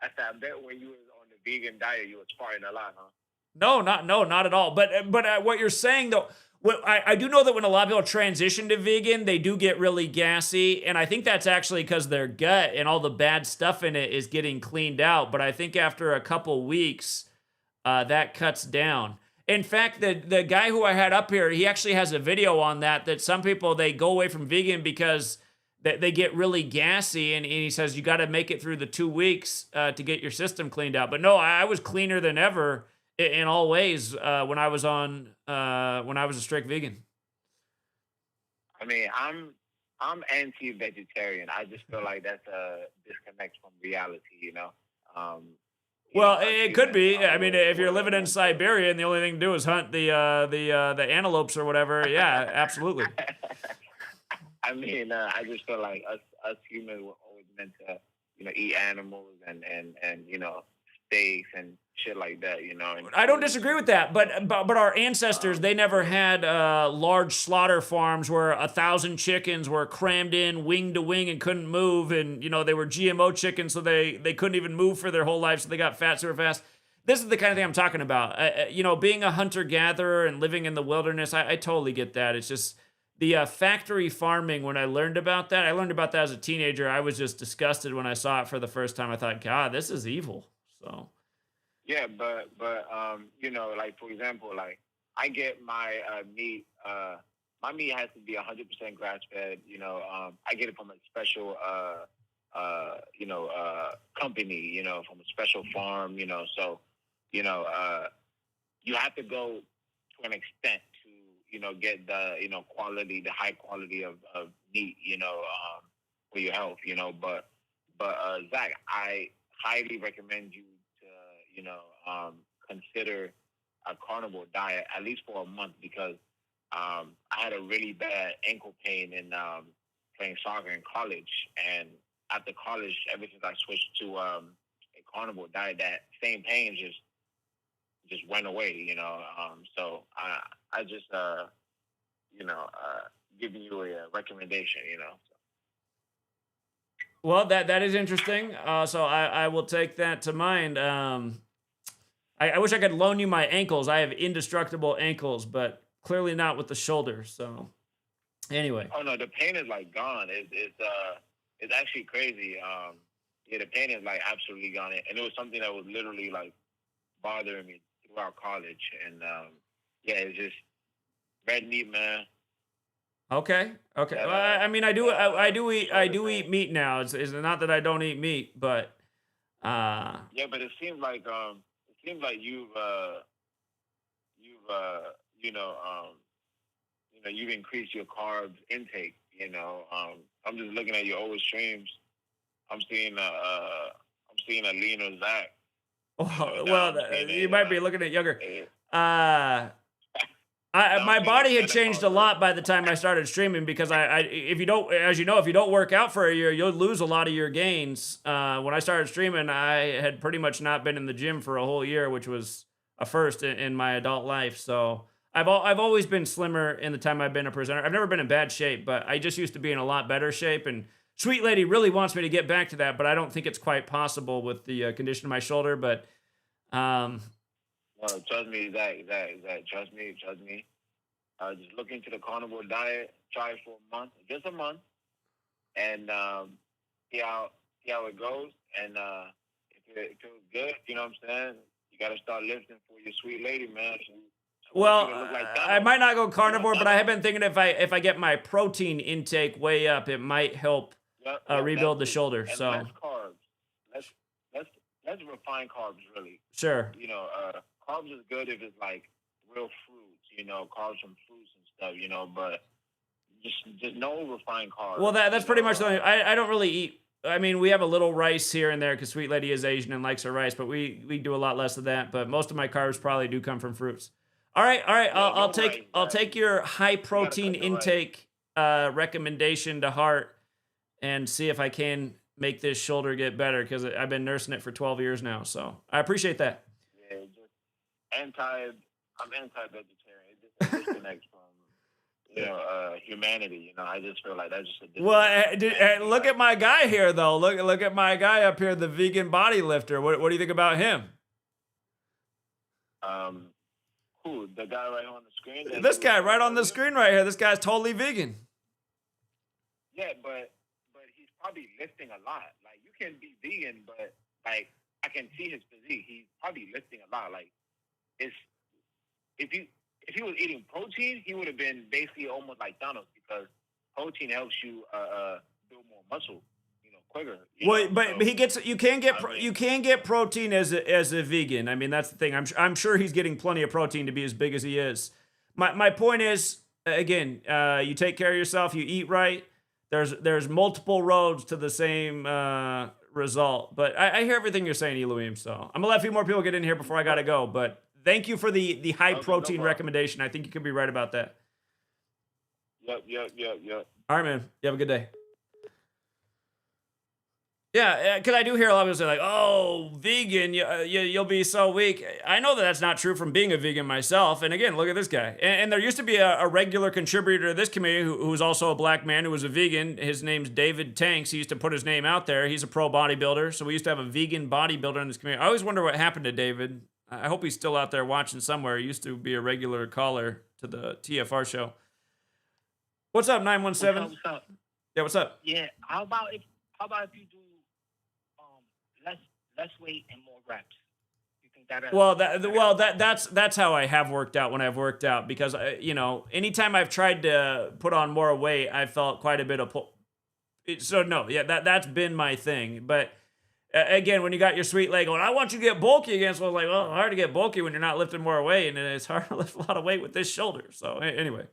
I bet when you was on the vegan diet, you were Spartan a lot, huh? No, not at all. But what you're saying though. Well, I do know that when a lot of people transition to vegan, they do get really gassy, and I think that's actually because their gut and all the bad stuff in it is getting cleaned out. But I think after a couple weeks, that cuts down. In fact, the guy who I had up here, he actually has a video on that some people, they go away from vegan because they get really gassy, and he says you got to make it through the 2 weeks to get your system cleaned out. But no, I was cleaner than ever in all ways when I was a strict vegan. I mean, I'm anti-vegetarian. I just feel like that's a disconnect from reality, Well, it could be. I mean, if you're living in Siberia and the only thing to do is hunt the antelopes or whatever, yeah, absolutely. I mean, I just feel like us humans were always meant to, eat animals and steaks and shit like that, And I don't disagree with that, but our ancestors, they never had large slaughter farms where 1,000 chickens were crammed in wing to wing and couldn't move, and they were GMO chickens, so they couldn't even move for their whole life, so they got fat super fast. This is the kind of thing I'm talking about. Being a hunter-gatherer and living in the wilderness, I totally get that. It's just the factory farming, when I learned about that as a teenager. I was just disgusted when I saw it for the first time. I thought, God, this is evil. So... Yeah, but like, for example, like I get my meat my meat has to be 100% grass fed. I get it from a special company. From a special farm. So you have to go to an extent to get the quality, the high quality of meat. For your health. But Zach, I highly recommend you to consider a carnivore diet at least for a month, because I had a really bad ankle pain in playing soccer in college, and after college, ever since I switched to a carnivore diet, that same pain just went away. So I just giving you a recommendation. Well, that is interesting. So I will take that to mind. I wish I could loan you my ankles. I have indestructible ankles, but clearly not with the shoulder. So anyway. Oh no, the pain is like gone. It's actually crazy. Yeah, the pain is like absolutely gone, and it was something that was literally like bothering me throughout college. And yeah, it's just red meat, man. Okay. Well, I mean, I do eat meat now. It's not that I don't eat meat, but yeah, but it seems like you've increased your carbs intake. I'm just looking at your old streams. I'm seeing a leaner Zach. Well, you might be looking at younger. My body had changed a lot by the time I started streaming, because if you don't work out for a year, you'll lose a lot of your gains. When I started streaming, I had pretty much not been in the gym for a whole year, which was a first in my adult life. So I've always been slimmer in the time I've been a presenter. I've never been in bad shape, but I just used to be in a lot better shape. And Sweet Lady really wants me to get back to that, but I don't think it's quite possible with the condition of my shoulder. But well, trust me, Zach, trust me. Just look into the carnivore diet. Try it for a month, just a month, and see how it goes. And if it feels good, you know what I'm saying, you got to start lifting for your sweet lady, man. Well, I might not go carnivore, but I have been thinking if I get my protein intake way up, it might help rebuild the shoulder. And so less carbs, less refined carbs, really. Sure. Carbs is good if it's like real fruits, carbs from fruits and stuff, but just no refined carbs. Well, that's pretty much the only, I don't really eat. I mean, we have a little rice here and there because Sweet Lady is Asian and likes her rice, but we do a lot less of that. But most of my carbs probably do come from fruits. All right. I'll take your high protein intake recommendation to heart and see if I can make this shoulder get better, because I've been nursing it for 12 years now. So I appreciate that. Yeah, I'm anti-vegetarian. It just disconnects from humanity. I just feel like that's just a well. Look at my guy here, though. Look at my guy up here, the vegan body lifter. What do you think about him? Who? The guy right on the screen? This guy right on the screen right here. This guy's totally vegan. Yeah, but he's probably lifting a lot. Like, you can be vegan, but like I can see his physique. He's probably lifting a lot. Like, if he was eating protein, he would have been basically almost like Thanos, because protein helps you build more muscle, quicker. You can get protein as a vegan. I mean, that's the thing. I'm sure he's getting plenty of protein to be as big as he is. My point is, again, you take care of yourself, you eat right. There's multiple roads to the same result. But I hear everything you're saying, Elohim. So I'm gonna let a few more people get in here before I gotta go. But thank you for the high protein recommendation. I think you could be right about that. Yep. All right, man. You have a good day. Yeah, because I do hear a lot of people say, like, oh, vegan, you'll be so weak. I know that that's not true from being a vegan myself. And again, look at this guy. And there used to be a regular contributor to this community who's also a black man who was a vegan. His name's David Tanks. He used to put his name out there. He's a pro bodybuilder. So we used to have a vegan bodybuilder in this community. I always wonder what happened to David. I hope he's still out there watching somewhere. He used to be a regular caller to the TFR show. What's up, 917? What's up? Yeah, what's up? Yeah, how about if you do less weight and more reps? You think that. That's how I have worked out when I've worked out, because anytime I've tried to put on more weight, I felt quite a bit of so no, yeah, that's been my thing. But again, when you got your sweet leg going, I want you to get bulky again. So I was like, well, hard to get bulky when you're not lifting more weight, and it's hard to lift a lot of weight with this shoulder. So anyway.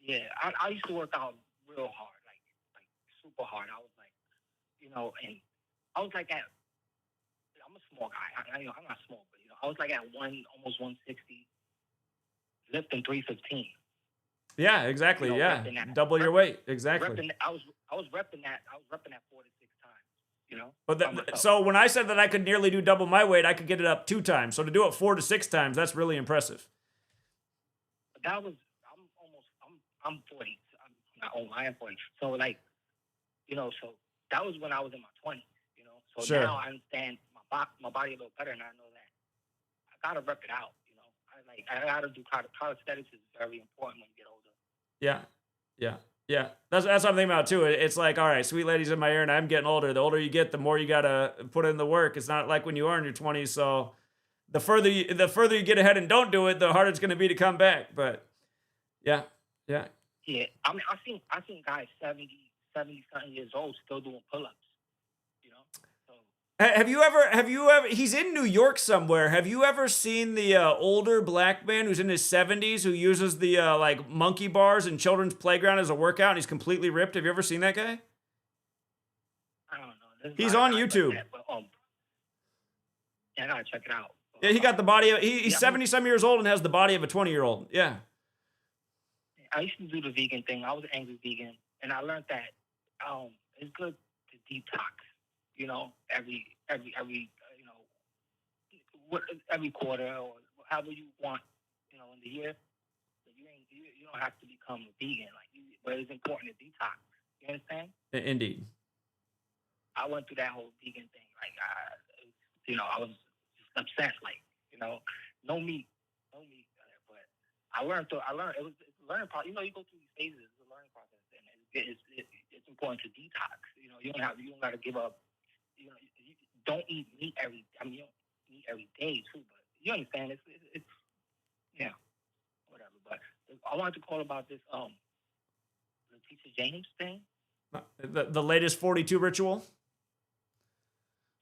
Yeah, I used to work out real hard, like super hard. I was like, and I was like I'm a small guy. I'm not small, but I was like at almost 160, lifting 315. Yeah, exactly. Yeah, double your weight. Exactly. I was repping that. I was repping that 4 to 6 times. But so when I said that I could nearly do double my weight, I could get it up 2 times. So to do it 4 to 6 times, that's really impressive. That was I'm 40. I'm not old. I am 40. So so that was when I was in my 20s. So sure. Now I understand my body a little better, and I know that I gotta rep it out. I gotta do calisthenics is very important when you get older. Yeah. That's what I'm thinking about too. It's like, all right, sweet lady's in my ear, and I'm getting older. The older you get, the more you gotta put in the work. It's not like when you are in your 20s. So the further you get ahead and don't do it, the harder it's gonna be to come back. But yeah. Yeah, I mean, I seen guys 70 something years old still doing pull-ups. So. Have you ever? He's in New York somewhere. Have you ever seen the older black man who's in his 70s who uses the like monkey bars in children's playground as a workout, and he's completely ripped? Have you ever seen that guy? I don't know. He's on YouTube. Like that, but, yeah, I gotta check it out. Yeah, he got the body of he's 70 some years old and has the body of a 20-year-old. Yeah. I used to do the vegan thing. I was an angry vegan, and I learned that it's good to detox. Every quarter or however you want, in the year. You don't have to become a vegan, but it's important to detox. You understand? Indeed. I went through that whole vegan thing. I was just upset. No meat. But I learned. It was a learning process. You go through these phases. It's a learning process, and it's important to detox. You don't got to give up. You don't eat meat every. You don't eat every day too. But you understand? It's whatever. But I wanted to call about this Letitia James thing. The latest 42 ritual.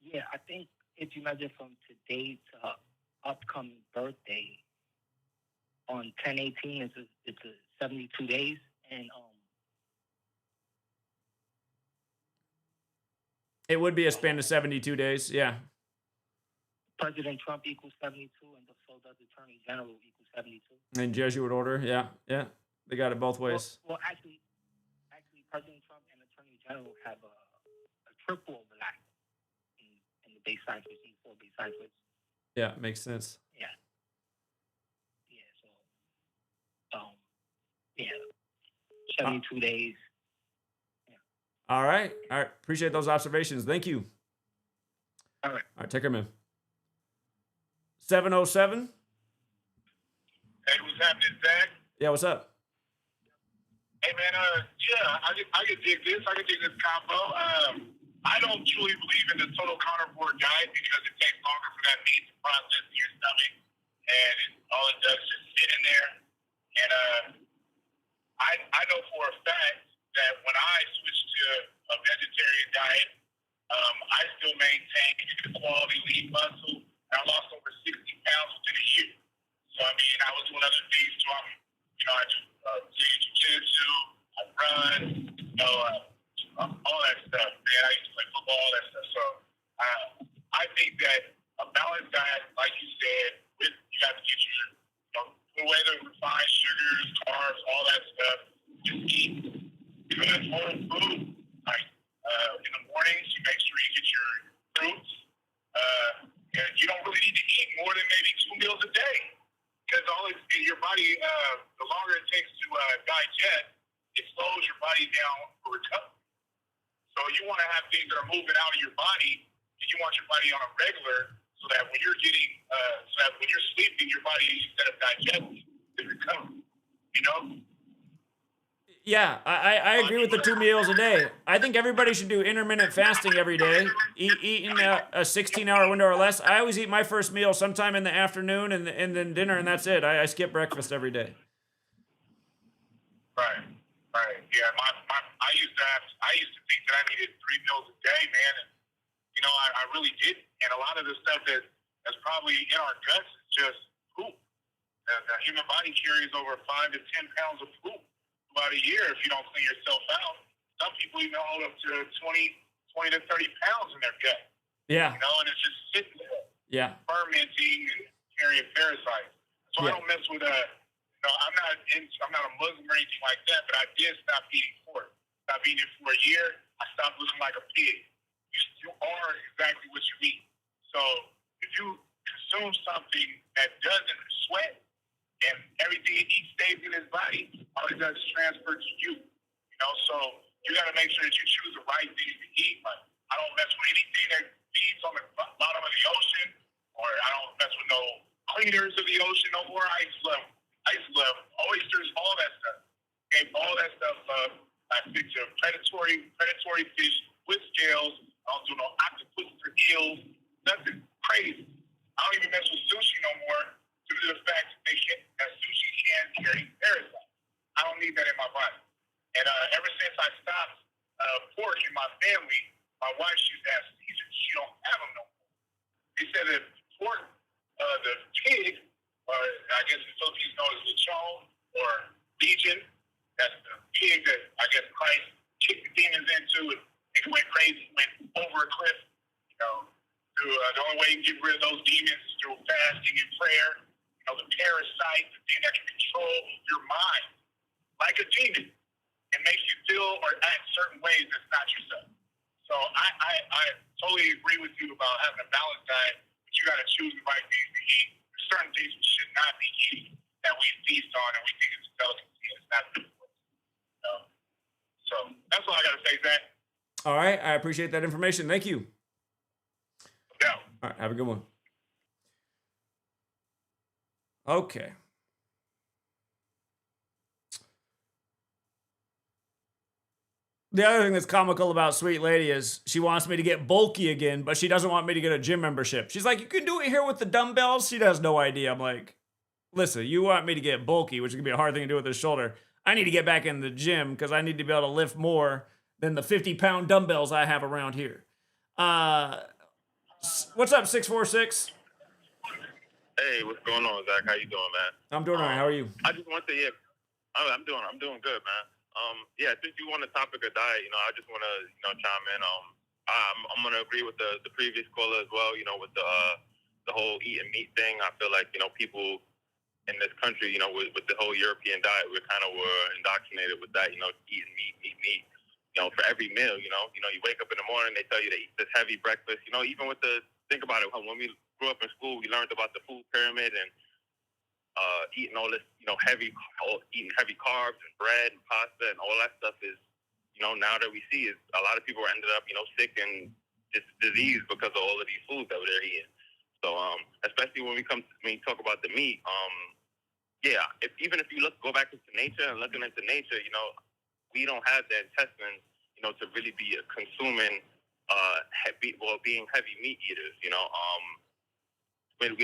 Yeah, I think if you measure from today to upcoming birthday on 10/18, it's a 72 days, and it would be a span of 72 days. Yeah. President Trump equals 72, and so does Attorney General equals 72. In Jesuit order, yeah. They got it both ways. Well, actually, President Trump and Attorney General have a triple overlap in the base ciphers, in 4 base ciphers. Yeah, makes sense. Yeah. So, 72 days. Yeah. All right. Appreciate those observations. Thank you. All right. Take care, man. 707. Hey, what's happening, Zach? Yeah, what's up? Hey, man, I can dig this. I can dig this combo. I don't truly believe in the total carnivore diet because it takes longer for that meat to process in your stomach, and all it does is just sit in there. And I know for a fact that when I switched to a vegetarian diet, I still maintained quality lean muscle, and I lost over 60 pounds within a year. So, I mean, I was doing other things, so I do jiu-jitsu, I run, all that stuff, man. I used to play football, all that stuff. So, I think that a balanced diet, like you said, you got to get your, put away the refined sugars, carbs, all that stuff. Just eat good whole food. In the mornings, you make sure you get your fruits. And you don't really need to eat more than maybe 2 meals a day. Because your body, the longer it takes to digest, it slows your body down for recovery. So you want to have things that are moving out of your body, and you want your body on a regular, so that when you're sleeping, your body, instead of digesting, is recovering. Yeah, I agree with the 2 meals a day. I think everybody should do intermittent fasting every day, eating a 16-hour window or less. I always eat my first meal sometime in the afternoon and then dinner, and that's it. I skip breakfast every day. Right. Right. Yeah. I used to think that I needed 3 meals a day, man, and I really didn't. And a lot of the stuff that's probably in our guts is just poop. The human body carries over 5 to 10 pounds of poop throughout a year if you don't clean yourself out. Some people even hold up to 20 to 30 pounds in their gut. Yeah. And it's just sitting there. Yeah. Fermenting and carrying parasites. So I don't mess with I'm not a Muslim or anything like that, but I did stop eating pork. Stopped eating it for a year. I stopped looking like a pig. You are exactly what you eat. So if you consume something that doesn't sweat and everything it eats stays in his body, all it does is transfer to you. So you got to make sure that you choose the right things to eat. Like, I don't mess with anything that feeds on the bottom of the ocean, or I don't mess with no cleaners of the ocean no more. I used to love oysters, all that stuff. Gave all that stuff up. I stick to predatory fish with scales. I don't do no octopus or eels. Nothing crazy. I don't even mess with sushi no more due to the fact that sushi can carry parasites. I don't need that in my body. And ever since I stopped pork in my family, my wife, she's had seizures. She don't have them no more. They said that pork, the pig, or I guess in Philippines known as lechon or legion, that's the pig that I guess Christ kicked the demons into and it went crazy, went over a cliff. The only way you can get rid of those demons is through fasting and prayer. The parasite, the thing that can control your mind, like a demon, and makes you feel or act certain ways that's not yourself. So I totally agree with you about having a balanced diet, but you got to choose the right things to eat. There's certain things we should not be eating that we feast on and we think it's a delicacy and it's not good for us. So that's all I got to say, Zach. All right, I appreciate that information. Thank you. Yeah. All right, have a good one. Okay. The other thing that's comical about Sweet Lady is she wants me to get bulky again, but she doesn't want me to get a gym membership. She's like, you can do it here with the dumbbells. She has no idea. I'm like, listen, you want me to get bulky, which is going to be a hard thing to do with the shoulder. I need to get back in the gym because I need to be able to lift more than the 50-pound dumbbells I have around here. What's up, 646? Hey, what's going on, Zach? How you doing, man? I'm doing all right. How are you? I just want to, I'm doing good, man. Since you want the topic of diet, I just want to, chime in. I'm going to agree with the previous caller as well. With the whole eating meat thing. I feel like people in this country, with the whole European diet, we kind of were indoctrinated with that. Eating meat. For every meal. You wake up in the morning, they tell you to eat this heavy breakfast. Even with think about it. When we grew up in school, we learned about the food pyramid and eating all this, eating heavy carbs and bread and pasta and all that stuff is, now that we see is a lot of people ended up, sick and just diseased because of all of these foods that they're eating. So, especially when you talk about the meat, even if you go back into nature and looking into nature, we don't have the intestines, to really be consuming, being heavy meat eaters, we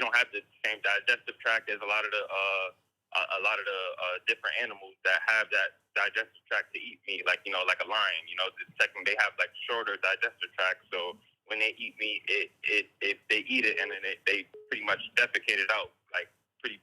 don't have the same digestive tract as a lot of the different animals that have that digestive tract to eat meat, like like a lion. They have like shorter digestive tract, so when they eat meat, they eat it and then they pretty much defecate it out like pretty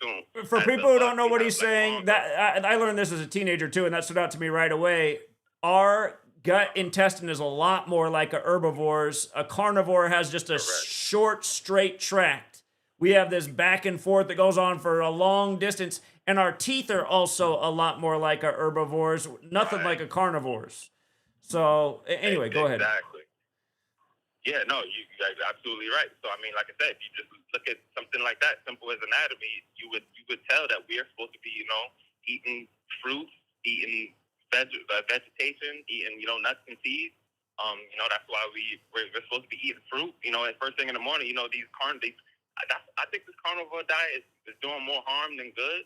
soon. For people who don't know what he's saying, that I learned this as a teenager too, and that stood out to me right away. Our gut intestine is a lot more like a herbivore's. A carnivore has just a short, straight tract. We have this back and forth that goes on for a long distance, and our teeth are also a lot more like a herbivore's, nothing like a carnivore's. So anyway, go ahead. Exactly. Yeah, no, you guys are absolutely right. So I mean, like I said, if you just look at something like that, simple as anatomy, you would tell that we are supposed to be, eating fruits, eating vegetation, eating, nuts and seeds. That's why we're supposed to be eating fruit. At first thing in the morning, I think this carnivore diet is doing more harm than good.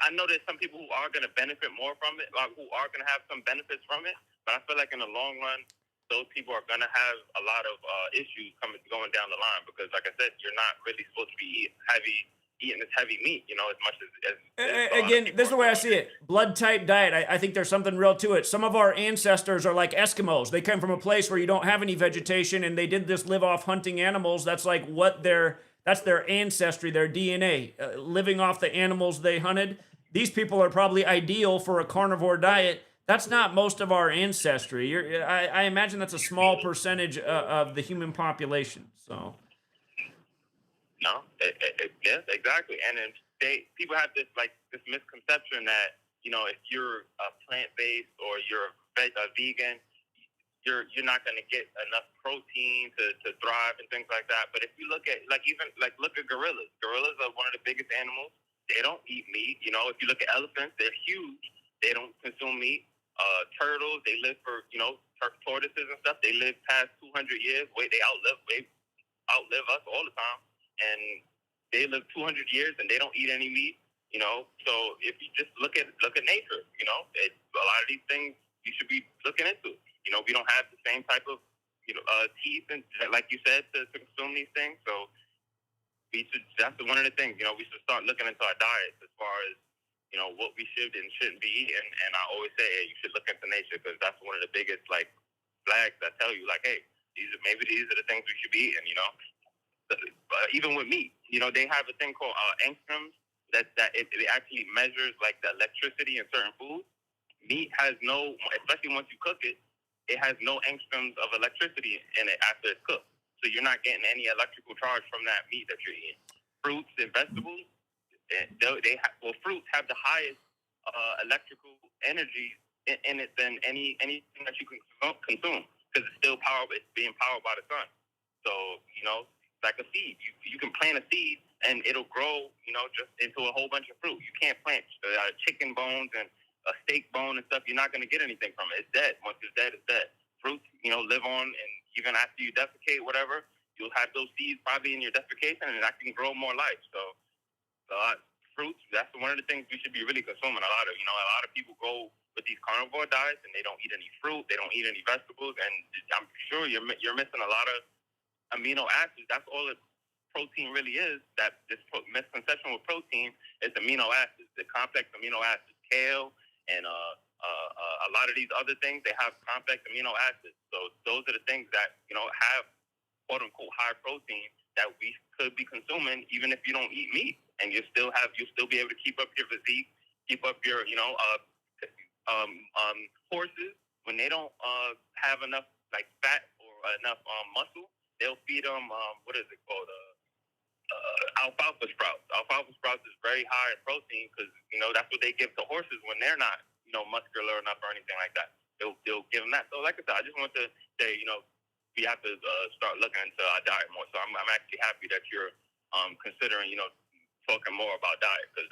I know there's some people who are going to benefit more from it, like who are going to have some benefits from it. But I feel like in the long run, those people are going to have a lot of issues going down the line because, like I said, you're not really supposed to be eating this heavy meat, as much as again, this is the way I see it. Blood type diet. I think there's something real to it. Some of our ancestors are like Eskimos. They come from a place where you don't have any vegetation, and they did this live off hunting animals. That's like that's their ancestry, their DNA, living off the animals they hunted. These people are probably ideal for a carnivore diet. That's not most of our ancestry. I imagine that's a small percentage of the human population. So. No, yes, exactly. And then people have this misconception that if you're plant-based or you're a vegan, you're not going to get enough protein to thrive and things like that. But if you look at look at gorillas. Gorillas are one of the biggest animals. They don't eat meat. If you look at elephants, they're huge. They don't consume meat. Turtles, they live for tortoises and stuff. They live past 200 years. They outlive us all the time. And they live 200 years and they don't eat any meat, So if you just look at nature, a lot of these things you should be looking into. We don't have the same type of, teeth and like you said to consume these things. So that's one of the things, we should start looking into our diets as far as, what we should and shouldn't be eating. And I always say, hey, you should look into nature because that's one of the biggest flags that tell you hey, these are the things we should be eating, even with meat, they have a thing called angstroms that it actually measures the electricity in certain foods. Meat has no, especially once you cook it, it has no angstroms of electricity in it after it's cooked. So you're not getting any electrical charge from that meat that you're eating. Fruits and vegetables, fruits have the highest electrical energy in it than anything that you can consume because it's still it's being powered by the sun. So like a seed. You can plant a seed and it'll grow, just into a whole bunch of fruit. You can't plant chicken bones and a steak bone and stuff. You're not going to get anything from it. It's dead. Once it's dead, it's dead. Fruits, live on, and even after you defecate, whatever, you'll have those seeds probably in your defecation, and that can grow more life. So fruits, that's one of the things we should be really consuming. A lot of people go with these carnivore diets and they don't eat any fruit, they don't eat any vegetables, and I'm sure you're missing a lot of amino acids. That's all protein really is. That this misconception with protein is amino acids, the complex amino acids. Kale and a lot of these other things, they have complex amino acids. So those are the things that have quote unquote high protein that we could be consuming even if you don't eat meat, and you'll still be able to keep up your physique, keep up your horses when they don't have enough fat or enough muscle. They'll feed them, what is it called? Alfalfa sprouts. Alfalfa sprouts is very high in protein because, that's what they give to horses when they're not, muscular enough or anything like that. They'll give them that. So like I said, I just want to say, we have to start looking into our diet more. So I'm actually happy that you're considering, talking more about diet because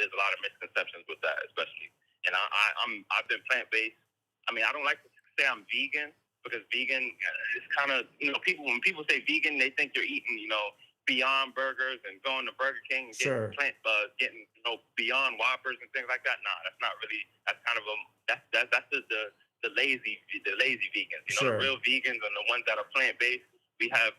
there's a lot of misconceptions with that, especially. And I've been plant-based. I mean, I don't like to say I'm vegan, because vegan is kind of, when people say vegan, they think you're eating, Beyond Burgers and going to Burger King and getting Beyond Whoppers and things like that. Nah, that's not really. That's kind of that's the lazy vegans. The real vegans and the ones that are plant based. We have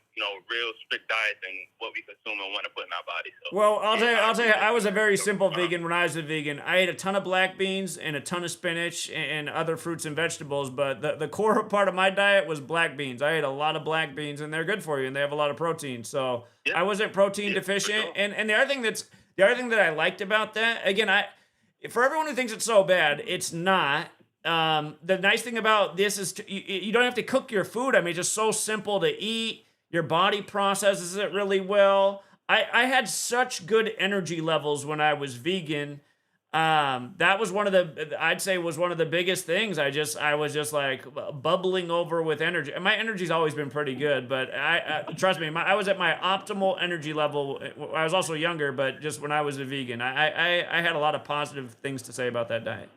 real strict diets and what we consume and want to put in our bodies. So, well, I'll tell you, I was a very simple vegan when I was a vegan. I ate a ton of black beans and a ton of spinach and other fruits and vegetables, but the core part of my diet was black beans. I ate a lot of black beans, and they're good for you, and they have a lot of protein. So I wasn't protein deficient. Sure. And the other thing that I liked about that, again, for everyone who thinks it's so bad, it's not. The nice thing about this is you don't have to cook your food. I mean, it's just so simple to eat. Your body processes it really well. I had such good energy levels when I was vegan. That was I'd say was one of the biggest things. I was just like bubbling over with energy. And my energy's always been pretty good, but trust me, I was at my optimal energy level. I was also younger, but just when I was a vegan, I had a lot of positive things to say about that diet.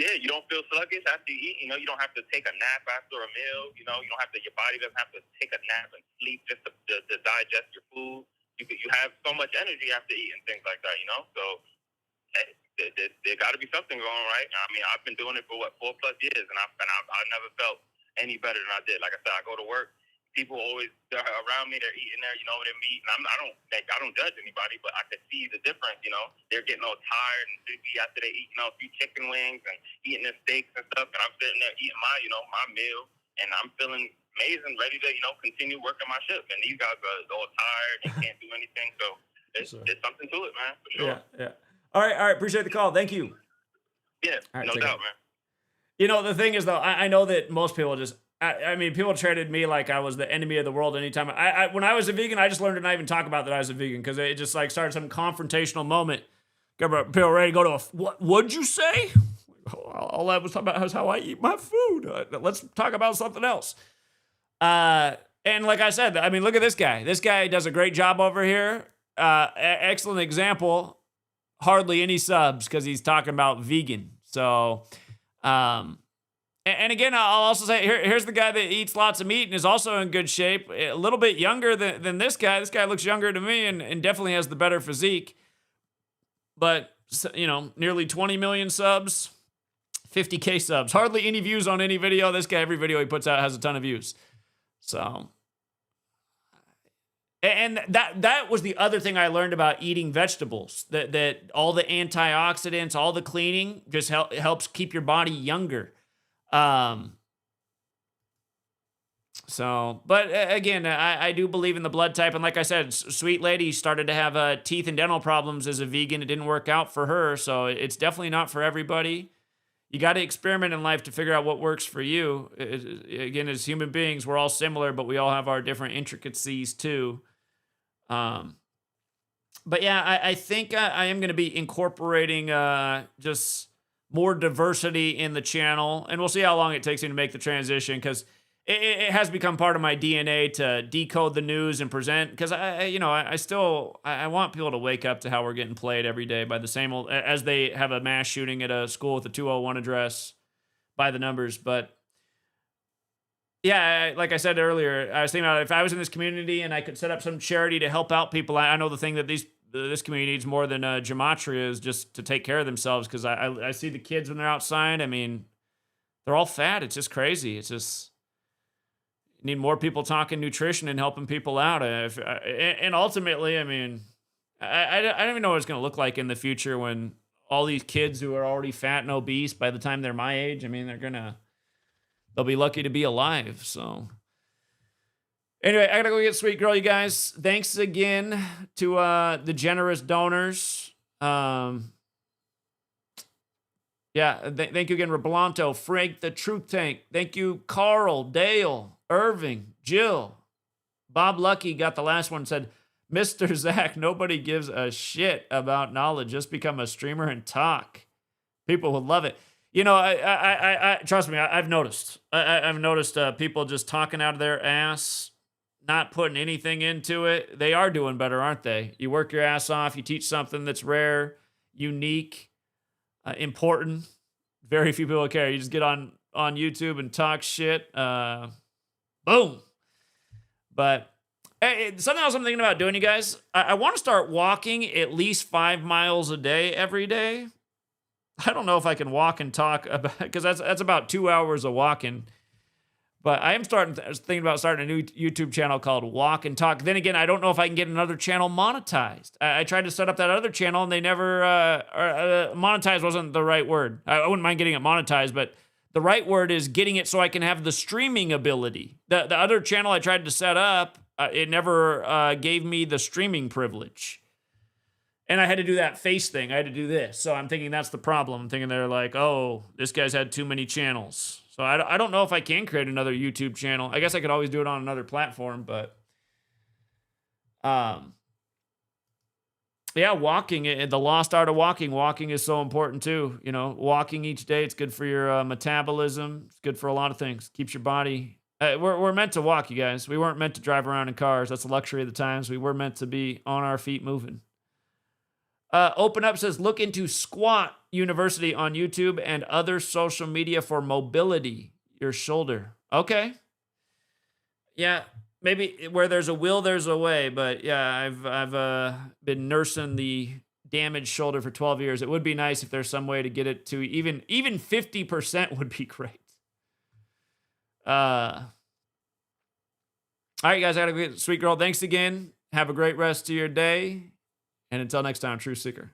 Yeah, you don't feel sluggish after you eat. You don't have to take a nap after a meal. You don't have to. Your body doesn't have to take a nap and sleep just to digest your food. you have so much energy after eating things like that, you know. So there got to be something going right. I mean, I've been doing it for 4+ years, and I've never felt any better than I did. Like I said, I go to work. People always around me. They're eating there, you know, their meat, and I don't judge anybody, but I can see the difference. You know, they're getting all tired and sleepy after they eat, you know, a few chicken wings and eating their steaks and stuff. And I'm sitting there eating my meal, and I'm feeling amazing, ready to, you know, continue working my shift. And these guys are all tired. They can't do anything. So there's something to it, man, for sure. Yeah. All right. Appreciate the call. Thank you. Yeah, right, no doubt, man. You know, the thing is, though, I know that most people just, I mean, people treated me like I was the enemy of the world anytime. When I was a vegan, I just learned to not even talk about that I was a vegan because it just like started some confrontational moment. Got people ready to go to what'd you say? All I was talking about is how I eat my food. Let's talk about something else. And like I said, I mean, look at this guy. This guy does a great job over here. Excellent example. Hardly any subs because he's talking about vegan. So, and again, I'll also say, here's the guy that eats lots of meat and is also in good shape. A little bit younger than this guy. This guy looks younger to me and definitely has the better physique. But, you know, nearly 20 million subs, 50K subs. Hardly any views on any video. This guy, every video he puts out has a ton of views. So, and that was the other thing I learned about eating vegetables. That all the antioxidants, all the cleaning just helps keep your body younger. So, but again, I do believe in the blood type. And like I said, Sweet Lady started to have teeth and dental problems as a vegan. It didn't work out for her. So it's definitely not for everybody. You got to experiment in life to figure out what works for you. Again, as human beings, we're all similar, but we all have our different intricacies too. But yeah, I think I am going to be incorporating just more diversity in the channel, and we'll see how long it takes me to make the transition because it has become part of my DNA to decode the news and present. Because I want people to wake up to how we're getting played every day by the same old, as they have a mass shooting at a school with a 201 address by the numbers. But yeah, like I said earlier, I was thinking about if I was in this community and I could set up some charity to help out people. I know the thing that this community needs more than Gematria is just to take care of themselves. Because I see the kids when they're outside. I mean, they're all fat. It's just crazy. It's just need more people talking nutrition and helping people out. And ultimately, I mean, I don't even know what it's going to look like in the future when all these kids who are already fat and obese by the time they're my age. I mean, they'll be lucky to be alive. So anyway, I gotta go get Sweet Girl, you guys. Thanks again to the generous donors. Thank you again, Roblanto, Frank the Truth Tank. Thank you, Carl, Dale, Irving, Jill. Bob Lucky got the last one, said, Mr. Zach, nobody gives a shit about knowledge. Just become a streamer and talk. People would love it. You know, I trust me, I've noticed. I've noticed people just talking out of their ass, not putting anything into it. They are doing better, aren't they? You work your ass off. You teach something that's rare, unique, important. Very few people care. You just get on YouTube and talk shit. Boom. But hey, something else I'm thinking about doing, you guys. I want to start walking at least 5 miles a day every day. I don't know if I can walk and talk about, because that's about 2 hours of walking. But I am thinking about starting a new YouTube channel called Walk and Talk. Then again, I don't know if I can get another channel monetized. I tried to set up that other channel and they never, monetized wasn't the right word. I wouldn't mind getting it monetized, but the right word is getting it so I can have the streaming ability. The other channel I tried to set up, it never gave me the streaming privilege. And I had to do that face thing. I had to do this. So I'm thinking that's the problem. I'm thinking they're like, oh, this guy's had too many channels. So I don't know if I can create another YouTube channel. I guess I could always do it on another platform, but yeah, walking, the lost art of walking. Walking is so important too. You know, walking each day, it's good for your metabolism. It's good for a lot of things. Keeps your body. We're meant to walk, you guys. We weren't meant to drive around in cars. That's a luxury of the times. We were meant to be on our feet moving. Open Up says, look into Squat University on YouTube and other social media for mobility. Your shoulder. Okay. Yeah. maybe where there's a will, there's a way. But yeah, I've been nursing the damaged shoulder for 12 years. It would be nice if there's some way to get it to even 50% would be great. All right, guys, I gotta get sweet girl. Thanks again. Have a great rest of your day. And until next time, True Seeker.